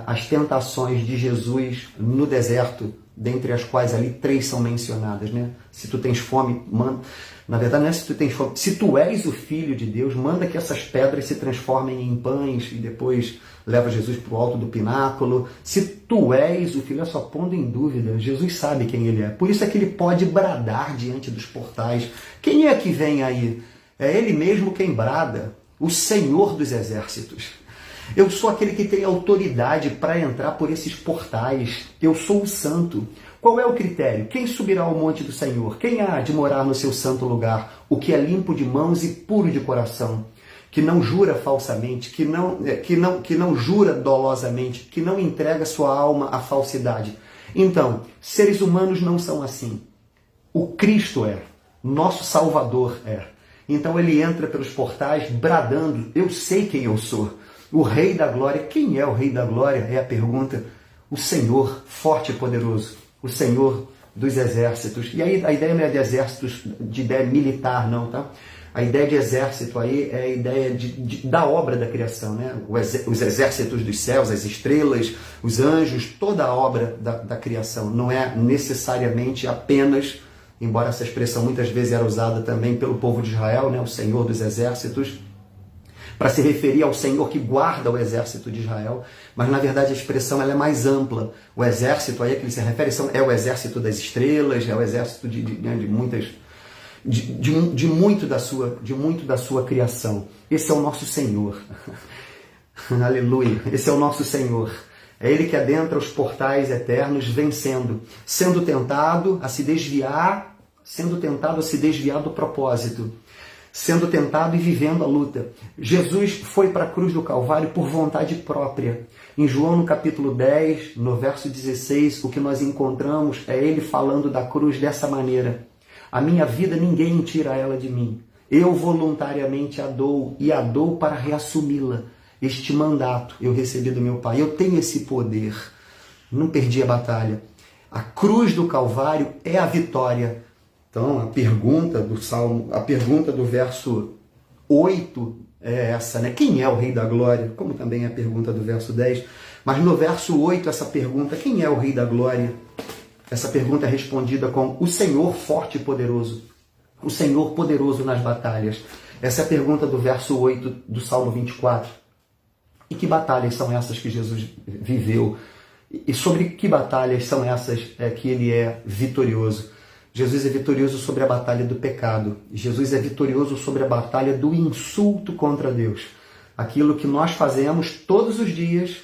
as tentações de Jesus no deserto, dentre as quais ali 3 são mencionadas, né? Se tu tens fome, manda. Na verdade, não é se tu tens fome. Se tu és o Filho de Deus, manda que essas pedras se transformem em pães, e depois leva Jesus para o alto do pináculo. Se tu és o Filho, é só pondo em dúvida. Jesus sabe quem ele é. Por isso é que ele pode bradar diante dos portais. Quem é que vem aí? É ele mesmo quem brada, o Senhor dos exércitos. Eu sou aquele que tem autoridade para entrar por esses portais. Eu sou o santo. Qual é o critério? Quem subirá ao monte do Senhor? Quem há de morar no seu santo lugar? O que é limpo de mãos e puro de coração, que não jura falsamente, que não jura dolosamente, que não entrega sua alma à falsidade. Então, seres humanos não são assim. O Cristo é. Nosso Salvador é. Então ele entra pelos portais bradando: eu sei quem eu sou. O Rei da Glória. Quem é o Rei da Glória? É a pergunta. O Senhor forte e poderoso. O Senhor dos exércitos. E aí a ideia não é de exércitos, de ideia militar, não, tá? A ideia de exército aí é a ideia da obra da criação, né? Os exércitos dos céus, as estrelas, os anjos, toda a obra da criação. Não é necessariamente apenas, embora essa expressão muitas vezes era usada também pelo povo de Israel, né? O Senhor dos exércitos, para se referir ao Senhor que guarda o exército de Israel, mas na verdade a expressão ela é mais ampla. O exército aí a que ele se refere é o exército das estrelas, é o exército de muitas... De muito da sua criação. Esse é o nosso Senhor. Aleluia. Esse é o nosso Senhor. É Ele que adentra os portais eternos vencendo, sendo tentado a se desviar do propósito, sendo tentado e vivendo a luta. Jesus foi para a cruz do Calvário por vontade própria. Em João, no capítulo 10, no verso 16, o que nós encontramos é Ele falando da cruz dessa maneira: a minha vida ninguém tira ela de mim. Eu voluntariamente a dou e a dou para reassumi-la. Este mandato eu recebi do meu Pai. Eu tenho esse poder. Não perdi a batalha. A cruz do Calvário é a vitória. Então, a pergunta do verso 8 é essa, né? Quem é o Rei da Glória? Como também é a pergunta do verso 10. Mas no verso 8, essa pergunta, quem é o Rei da Glória? Essa pergunta é respondida com o Senhor forte e poderoso. O Senhor poderoso nas batalhas. Essa é a pergunta do verso 8 do Salmo 24. E que batalhas são essas que Jesus viveu? E sobre que batalhas são essas que ele é vitorioso? Jesus é vitorioso sobre a batalha do pecado. Jesus é vitorioso sobre a batalha do insulto contra Deus. Aquilo que nós fazemos todos os dias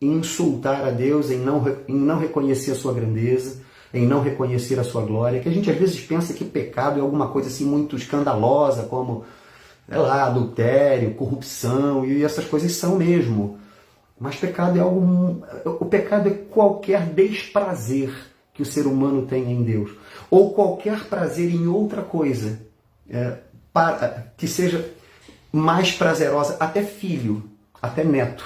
em insultar a Deus, em não reconhecer a sua grandeza, em não reconhecer a sua glória, que a gente às vezes pensa que pecado é alguma coisa assim muito escandalosa, como, sei lá, adultério, corrupção, e essas coisas são mesmo. Mas pecado é o pecado é qualquer desprazer que o ser humano tem em Deus, ou qualquer prazer em outra coisa, que seja mais prazerosa, até filho, até neto.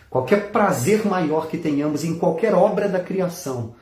Qualquer prazer maior que tenhamos em qualquer obra da criação,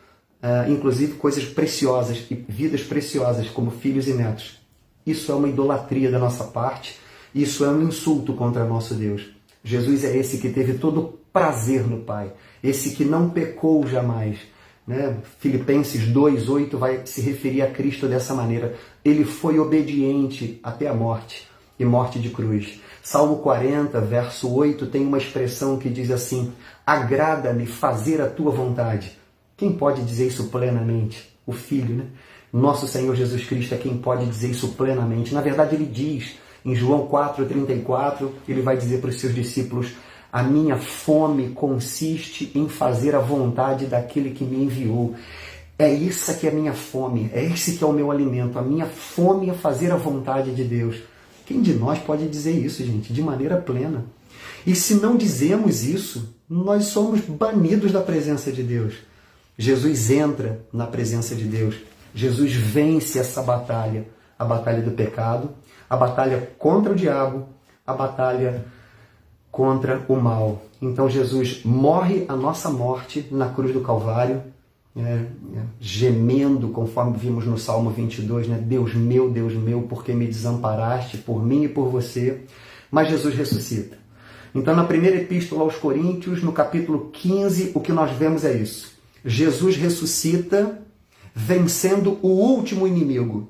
inclusive coisas preciosas e vidas preciosas como filhos e netos. Isso é uma idolatria da nossa parte, isso é um insulto contra nosso Deus. Jesus é esse que teve todo o prazer no Pai, esse que não pecou jamais. Né? Filipenses 2,8 vai se referir a Cristo dessa maneira: ele foi obediente até a morte, e morte de cruz. Salmo 40, verso 8, tem uma expressão que diz assim: agrada-me fazer a tua vontade. Quem pode dizer isso plenamente? O Filho, né? Nosso Senhor Jesus Cristo é quem pode dizer isso plenamente. Na verdade, ele diz, em João 4,34, ele vai dizer para os seus discípulos: a minha fome consiste em fazer a vontade daquele que me enviou. É isso que é a minha fome, é esse que é o meu alimento. A minha fome é fazer a vontade de Deus. Quem de nós pode dizer isso, gente, de maneira plena? E se não dizemos isso, nós somos banidos da presença de Deus. Jesus entra na presença de Deus. Jesus vence essa batalha, a batalha do pecado, a batalha contra o diabo, a batalha contra o mal. Então Jesus morre a nossa morte na cruz do Calvário, gemendo, conforme vimos no Salmo 22, né? Deus meu, por que me desamparaste, por mim e por você? Mas Jesus ressuscita. Então, na primeira epístola aos Coríntios, no capítulo 15, o que nós vemos é isso. Jesus ressuscita vencendo o último inimigo.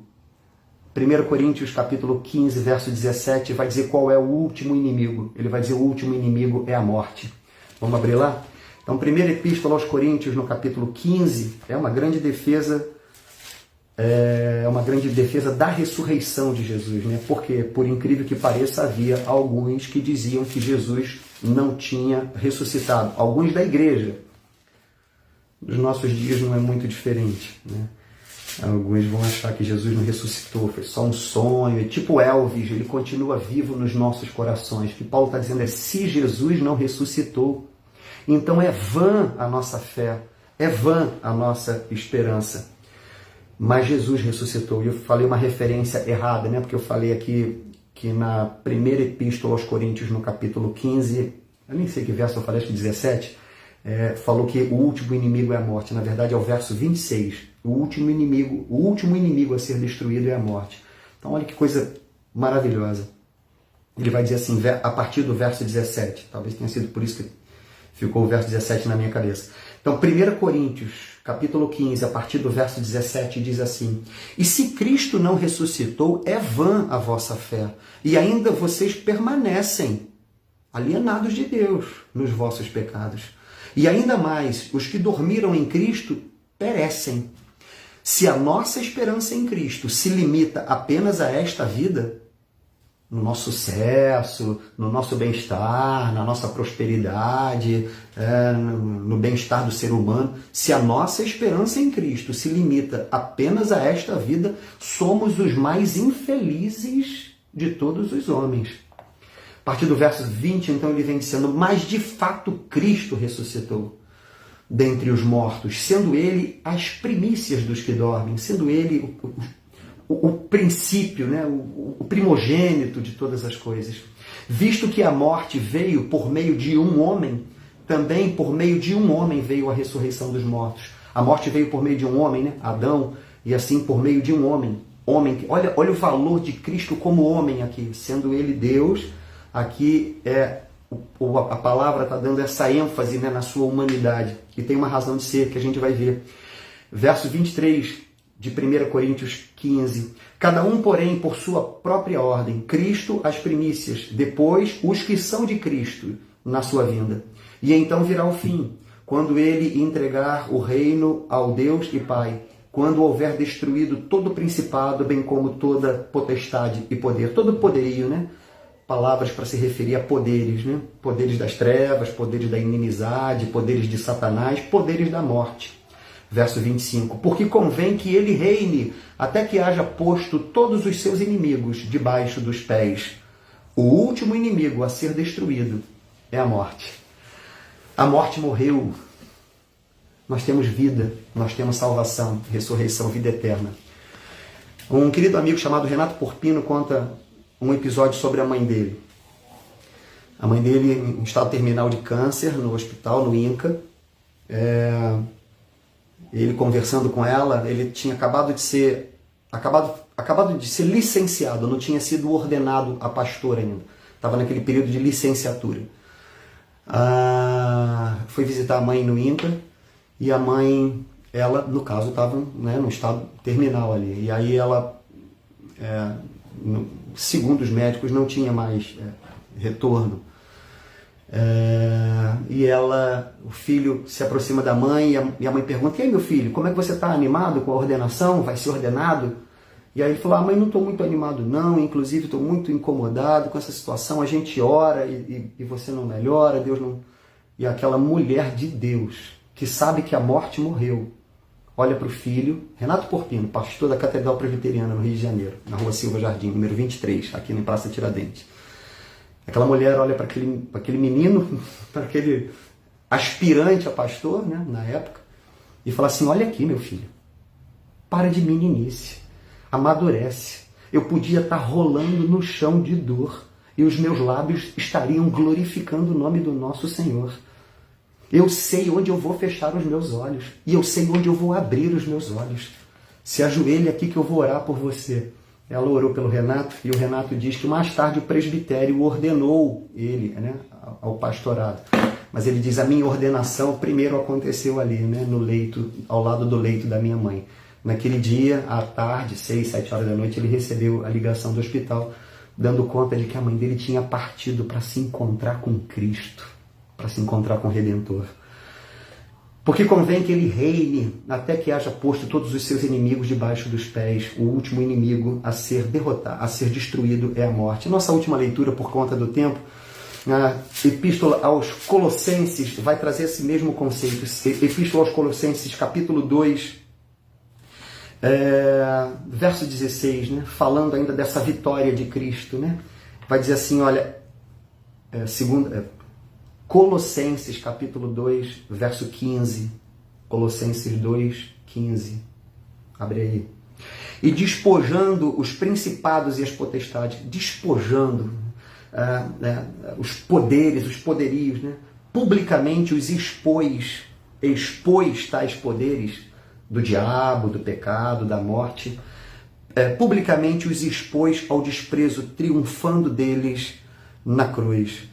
1 Coríntios capítulo 15, verso 17, vai dizer qual é o último inimigo. Ele vai dizer o último inimigo é a morte. Vamos abrir lá? Então, primeira epístola aos Coríntios, no capítulo 15, é uma grande defesa da ressurreição de Jesus, né? Porque, por incrível que pareça, havia alguns que diziam que Jesus não tinha ressuscitado. Alguns da igreja. Nos nossos dias não é muito diferente, né? Alguns vão achar que Jesus não ressuscitou, foi só um sonho. É tipo Elvis, ele continua vivo nos nossos corações. O que Paulo está dizendo é: se Jesus não ressuscitou, então é vã a nossa fé, é vã a nossa esperança. Mas Jesus ressuscitou. E eu falei uma referência errada, né? Porque eu falei aqui que na primeira epístola aos Coríntios, no capítulo 15, eu nem sei que verso eu falei, acho que 17, falou que o último inimigo é a morte. Na verdade é o verso 26. o último inimigo a ser destruído é a morte. Então olha que coisa maravilhosa. Ele vai dizer assim, a partir do verso 17, talvez tenha sido por isso que ficou o verso 17 na minha cabeça. Então, 1 Coríntios, capítulo 15, a partir do verso 17, diz assim: E se Cristo não ressuscitou, é vã a vossa fé, e ainda vocês permanecem alienados de Deus nos vossos pecados. E ainda mais, os que dormiram em Cristo perecem. Se a nossa esperança em Cristo se limita apenas a esta vida, no nosso sucesso, no nosso bem-estar, na nossa prosperidade, no bem-estar do ser humano, se a nossa esperança em Cristo se limita apenas a esta vida, somos os mais infelizes de todos os homens. A partir do verso 20, então, ele vem dizendo: mas de fato Cristo ressuscitou dentre os mortos, sendo ele as primícias dos que dormem, sendo ele o princípio, né? o primogênito de todas as coisas. Visto que a morte veio por meio de um homem, também por meio de um homem veio a ressurreição dos mortos. A morte veio por meio de um homem, né? Adão, e assim por meio de um homem. Olha o valor de Cristo como homem aqui, sendo ele Deus. Aqui a palavra está dando essa ênfase, né, na sua humanidade, e tem uma razão de ser que a gente vai ver. Verso 23 de 1 Coríntios 15. Cada um, porém, por sua própria ordem. Cristo as primícias, depois os que são de Cristo na sua vinda. E então virá o fim, quando ele entregar o reino ao Deus e Pai, quando houver destruído todo o principado, bem como toda potestade e poder, todo poderio, né? Palavras para se referir a poderes, né? Poderes das trevas, poderes da inimizade, poderes de Satanás, poderes da morte. Verso 25. Porque convém que ele reine até que haja posto todos os seus inimigos debaixo dos pés. O último inimigo a ser destruído é a morte. A morte morreu. Nós temos vida, nós temos salvação, ressurreição, vida eterna. Um querido amigo chamado Renato Porpino conta um episódio sobre a mãe dele. A mãe dele em estado terminal de câncer no hospital, no INCA. Ele conversando com ela, ele tinha acabado de ser licenciado, não tinha sido ordenado a pastor ainda. Estava naquele período de licenciatura. Foi visitar a mãe no INCA e a mãe, ela, no caso, estava, né, no estado terminal ali. E aí ela, segundo os médicos, não tinha mais retorno. E o filho se aproxima da mãe e a mãe pergunta: e aí, meu filho, como é que você está? Animado com a ordenação? Vai ser ordenado? E aí ele falou: mãe, não estou muito animado não, inclusive estou muito incomodado com essa situação, a gente ora e você não melhora, Deus não... E aquela mulher de Deus, que sabe que a morte morreu, olha para o filho, Renato Porpino, pastor da Catedral Presbiteriana no Rio de Janeiro, na Rua Silva Jardim, número 23, aqui na Praça Tiradentes. Aquela mulher olha para aquele menino, para aquele aspirante a pastor, né, na época, e fala assim: olha aqui, meu filho, para de meninice, amadurece. Eu podia estar rolando no chão de dor e os meus lábios estariam glorificando o nome do nosso Senhor. Eu sei onde eu vou fechar os meus olhos e eu sei onde eu vou abrir os meus olhos. Se ajoelhe aqui que eu vou orar por você. Ela orou pelo Renato e o Renato diz que mais tarde o presbitério ordenou ele, né, ao pastorado. Mas ele diz: a minha ordenação primeiro aconteceu ali, né, no leito, ao lado do leito da minha mãe. Naquele dia, à tarde, 6, 7 horas da noite, ele recebeu a ligação do hospital, dando conta de que a mãe dele tinha partido para se encontrar com Cristo, para se encontrar com o Redentor. Porque convém que ele reine até que haja posto todos os seus inimigos debaixo dos pés. O último inimigo a ser derrotado, a ser destruído é a morte. Nossa última leitura, por conta do tempo, a Epístola aos Colossenses vai trazer esse mesmo conceito. Epístola aos Colossenses, capítulo 2, verso 16, né? Falando ainda dessa vitória de Cristo, né? Vai dizer assim, olha, Colossenses capítulo 2, verso 15. Colossenses 2, 15. Abre aí. E despojando os principados e as potestades, despojando os poderes, os poderios, né? Publicamente os expôs tais poderes, do diabo, do pecado, da morte, publicamente os expôs ao desprezo, triunfando deles na cruz.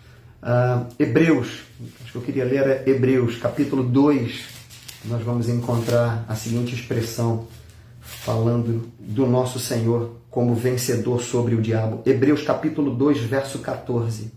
Hebreus, acho que eu queria ler é Hebreus, capítulo 2, nós vamos encontrar a seguinte expressão, falando do nosso Senhor como vencedor sobre o diabo. Hebreus capítulo 2, verso 14.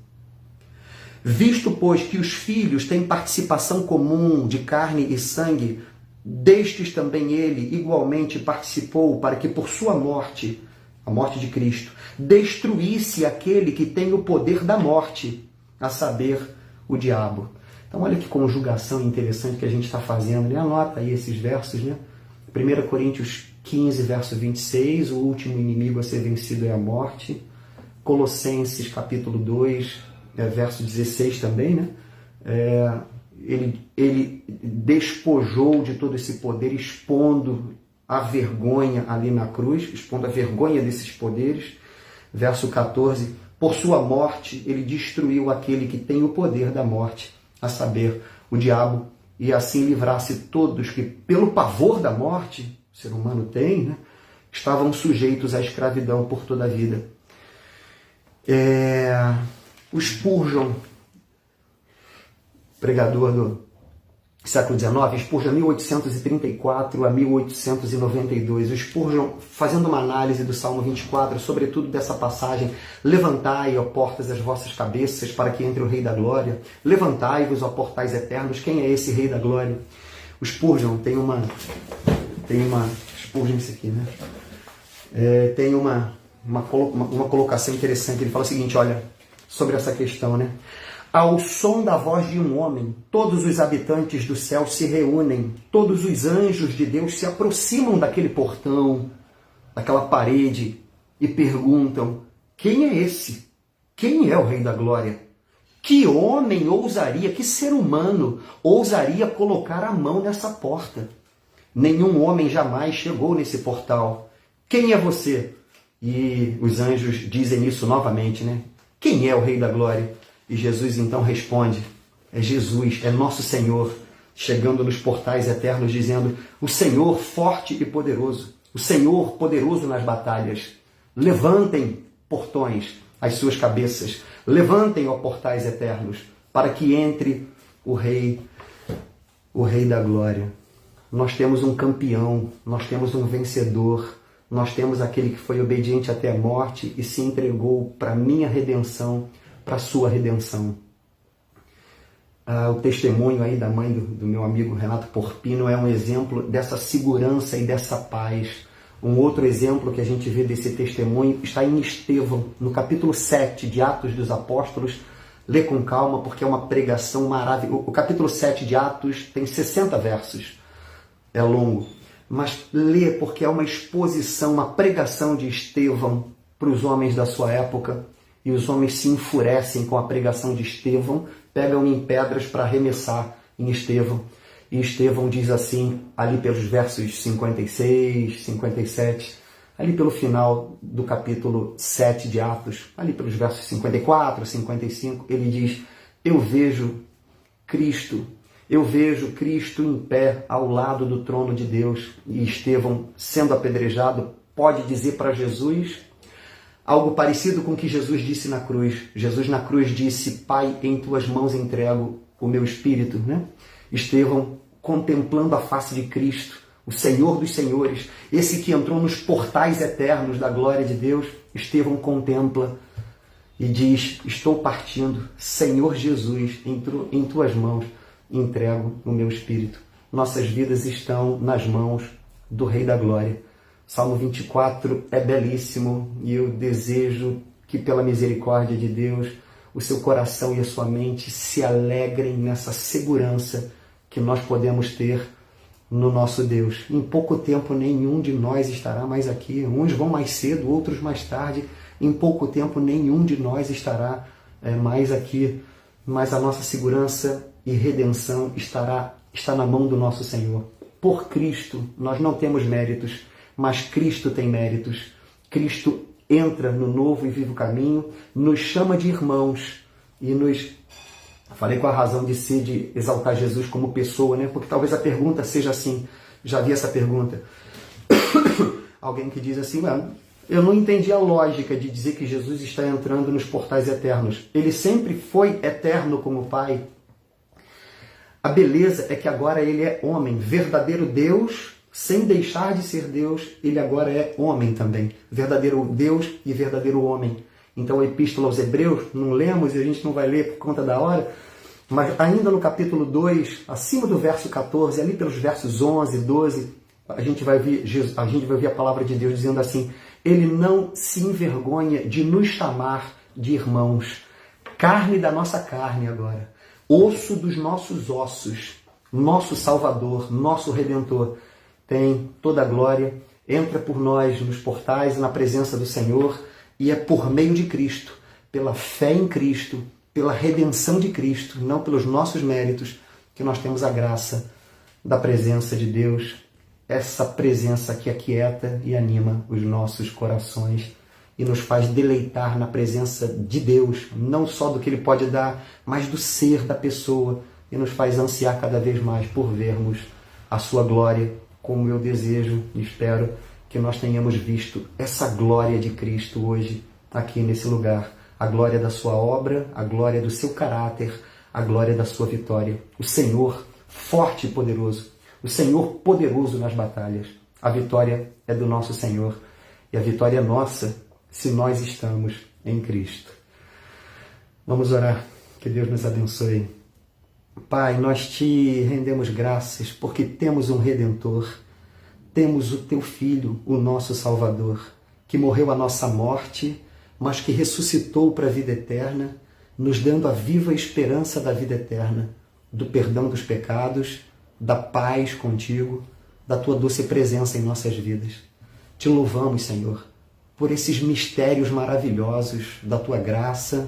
Visto, pois, que os filhos têm participação comum de carne e sangue, destes também ele igualmente participou, para que por sua morte, a morte de Cristo, destruísse aquele que tem o poder da morte, a saber, o diabo. Então olha que conjugação interessante que a gente está fazendo, né? Anota aí esses versos, né? 1 Coríntios 15, verso 26, o último inimigo a ser vencido é a morte. Colossenses capítulo 2, verso 16 também, né? Ele despojou de todo esse poder, expondo a vergonha ali na cruz, expondo a vergonha desses poderes. Verso 14, por sua morte ele destruiu aquele que tem o poder da morte, a saber, o diabo, e assim livrasse todos que, pelo pavor da morte, o ser humano tem, né, estavam sujeitos à escravidão por toda a vida. O Spurgeon, pregador do século XIX, Spurgeon 1834 a 1892, o Spurgeon fazendo uma análise do Salmo 24, sobretudo dessa passagem: levantai, ó portas, as vossas cabeças, para que entre o Rei da Glória, levantai-vos, ó portais eternos. Quem é esse Rei da Glória? O Spurgeon tem uma Spurgeon isso aqui, né? Tem uma colocação interessante. Ele fala o seguinte, olha, sobre essa questão, né? Ao som da voz de um homem, todos os habitantes do céu se reúnem, todos os anjos de Deus se aproximam daquele portão, daquela parede, e perguntam: quem é esse? Quem é o Rei da Glória? Que homem ousaria, que ser humano ousaria colocar a mão nessa porta? Nenhum homem jamais chegou nesse portal. Quem é você? E os anjos dizem isso novamente, né? Quem é o Rei da Glória? E Jesus então responde: é Jesus, é nosso Senhor, chegando nos portais eternos, dizendo: o Senhor forte e poderoso, o Senhor poderoso nas batalhas. Levantem, portões, as suas cabeças, levantem, ó portais eternos, para que entre o Rei da Glória. Nós temos um campeão, nós temos um vencedor, nós temos aquele que foi obediente até a morte e se entregou para a minha redenção, para a sua redenção. O testemunho aí da mãe do meu amigo Renato Porpino é um exemplo dessa segurança e dessa paz. Um outro exemplo que a gente vê desse testemunho está em Estevão, no capítulo 7 de Atos dos Apóstolos. Lê com calma, porque é uma pregação maravilhosa. O capítulo 7 de Atos tem 60 versos. É longo. Mas lê, porque é uma exposição, uma pregação de Estevão para os homens da sua época. E os homens se enfurecem com a pregação de Estevão, pegam em pedras para arremessar em Estevão. E Estevão diz assim, ali pelos versos 56, 57, ali pelo final do capítulo 7 de Atos, ali pelos versos 54, 55, ele diz: eu vejo Cristo em pé ao lado do trono de Deus. E Estevão, sendo apedrejado, pode dizer para Jesus algo parecido com o que Jesus disse na cruz. Jesus na cruz disse: Pai, em tuas mãos entrego o meu espírito, né? Estevão, contemplando a face de Cristo, o Senhor dos Senhores, esse que entrou nos portais eternos da glória de Deus, Estevão contempla e diz: estou partindo, Senhor Jesus, em tuas mãos entrego o meu espírito. Nossas vidas estão nas mãos do Rei da Glória. Salmo 24 é belíssimo e eu desejo que, pela misericórdia de Deus, o seu coração e a sua mente se alegrem nessa segurança que nós podemos ter no nosso Deus. Em pouco tempo nenhum de nós estará mais aqui. Uns vão mais cedo, outros mais tarde. Em pouco tempo nenhum de nós estará mais aqui. Mas a nossa segurança e redenção está na mão do nosso Senhor. Por Cristo nós não temos méritos, mas Cristo tem méritos. Cristo entra no novo e vivo caminho, nos chama de irmãos e nos... Falei com a razão de ser, de exaltar Jesus como pessoa, né? Porque talvez a pergunta seja assim: Já vi essa pergunta. Alguém que diz assim, eu não entendi a lógica de dizer que Jesus está entrando nos portais eternos. Ele sempre foi eterno como Pai. A beleza é que agora ele é homem, verdadeiro Deus, sem deixar de ser Deus, ele agora é homem também. Verdadeiro Deus e verdadeiro homem. Então a Epístola aos Hebreus, não lemos e a gente não vai ler por conta da hora, mas ainda no capítulo 2, acima do verso 14, ali pelos versos 11, 12, a gente vai ver a palavra de Deus dizendo assim, ele não se envergonha de nos chamar de irmãos, carne da nossa carne agora, osso dos nossos ossos, nosso Salvador, nosso Redentor, tem toda a glória, entra por nós nos portais, na presença do Senhor, e é por meio de Cristo, pela fé em Cristo, pela redenção de Cristo, não pelos nossos méritos, que nós temos a graça da presença de Deus, essa presença que aquieta e anima os nossos corações e nos faz deleitar na presença de Deus, não só do que Ele pode dar, mas do ser da pessoa, e nos faz ansiar cada vez mais por vermos a sua glória, como eu desejo e espero que nós tenhamos visto essa glória de Cristo hoje, aqui nesse lugar. A glória da sua obra, a glória do seu caráter, a glória da sua vitória. O Senhor forte e poderoso, o Senhor poderoso nas batalhas. A vitória é do nosso Senhor e a vitória é nossa se nós estamos em Cristo. Vamos orar, que Deus nos abençoe. Pai, nós te rendemos graças porque temos um Redentor, temos o teu Filho, o nosso Salvador, que morreu a nossa morte, mas que ressuscitou para a vida eterna, nos dando a viva esperança da vida eterna, do perdão dos pecados, da paz contigo, da tua doce presença em nossas vidas. Te louvamos, Senhor, por esses mistérios maravilhosos da tua graça,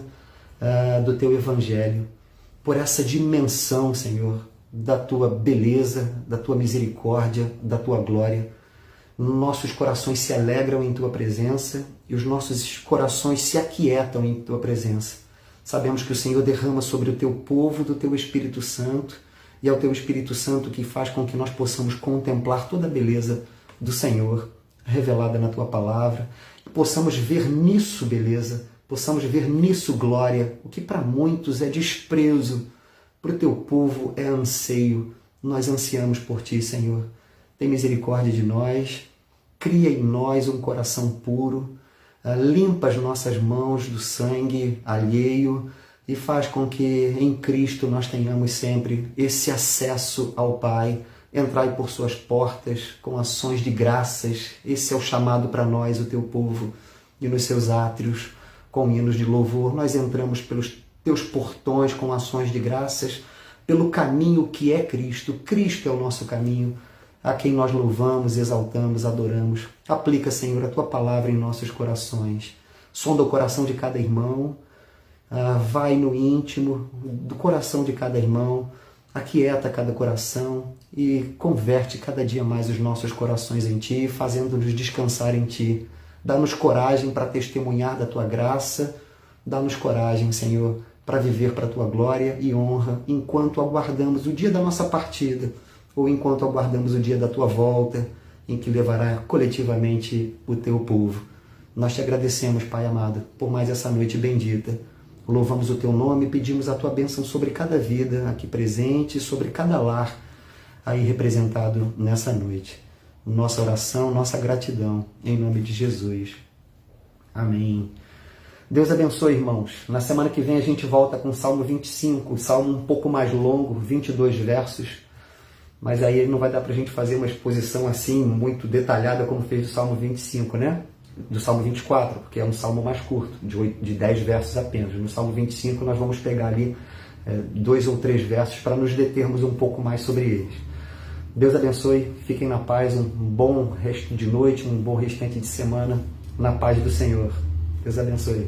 do teu Evangelho, por essa dimensão, Senhor, da tua beleza, da tua misericórdia, da tua glória. Nossos corações se alegram em tua presença e os nossos corações se aquietam em tua presença. Sabemos que o Senhor derrama sobre o teu povo do teu Espírito Santo, e é o teu Espírito Santo que faz com que nós possamos contemplar toda a beleza do Senhor revelada na tua palavra, e possamos ver nisso beleza, possamos ver nisso glória, o que para muitos é desprezo, para o teu povo é anseio. Nós ansiamos por ti, Senhor. Tem misericórdia de nós, cria em nós um coração puro, limpa as nossas mãos do sangue alheio e faz com que em Cristo nós tenhamos sempre esse acesso ao Pai. Entrai por suas portas com ações de graças. Esse é o chamado para nós, o teu povo, e nos seus átrios, com hinos de louvor, nós entramos pelos teus portões com ações de graças, pelo caminho que é Cristo. Cristo é o nosso caminho, a quem nós louvamos, exaltamos, adoramos. Aplica, Senhor, a tua palavra em nossos corações. Sonda o coração de cada irmão, vai no íntimo do coração de cada irmão, aquieta cada coração e converte cada dia mais os nossos corações em ti, fazendo-nos descansar em ti. Dá-nos coragem para testemunhar da tua graça, dá-nos coragem, Senhor, para viver para a tua glória e honra, enquanto aguardamos o dia da nossa partida, ou enquanto aguardamos o dia da tua volta, em que levará coletivamente o teu povo. Nós te agradecemos, Pai amado, por mais essa noite bendita. Louvamos o teu nome e pedimos a tua bênção sobre cada vida aqui presente, sobre cada lar aí representado nessa noite. Nossa oração, nossa gratidão, em nome de Jesus. Amém. Deus abençoe, irmãos. Na semana que vem a gente volta com o Salmo 25, um salmo um pouco mais longo, 22 versos, mas aí não vai dar para a gente fazer uma exposição assim, muito detalhada, como fez do Salmo 25, né? Do Salmo 24, porque é um salmo mais curto, de 10 versos apenas. No Salmo 25 nós vamos pegar ali 2 ou 3 versos para nos determos um pouco mais sobre eles. Deus abençoe, fiquem na paz, um bom resto de noite, um bom restante de semana, na paz do Senhor. Deus abençoe.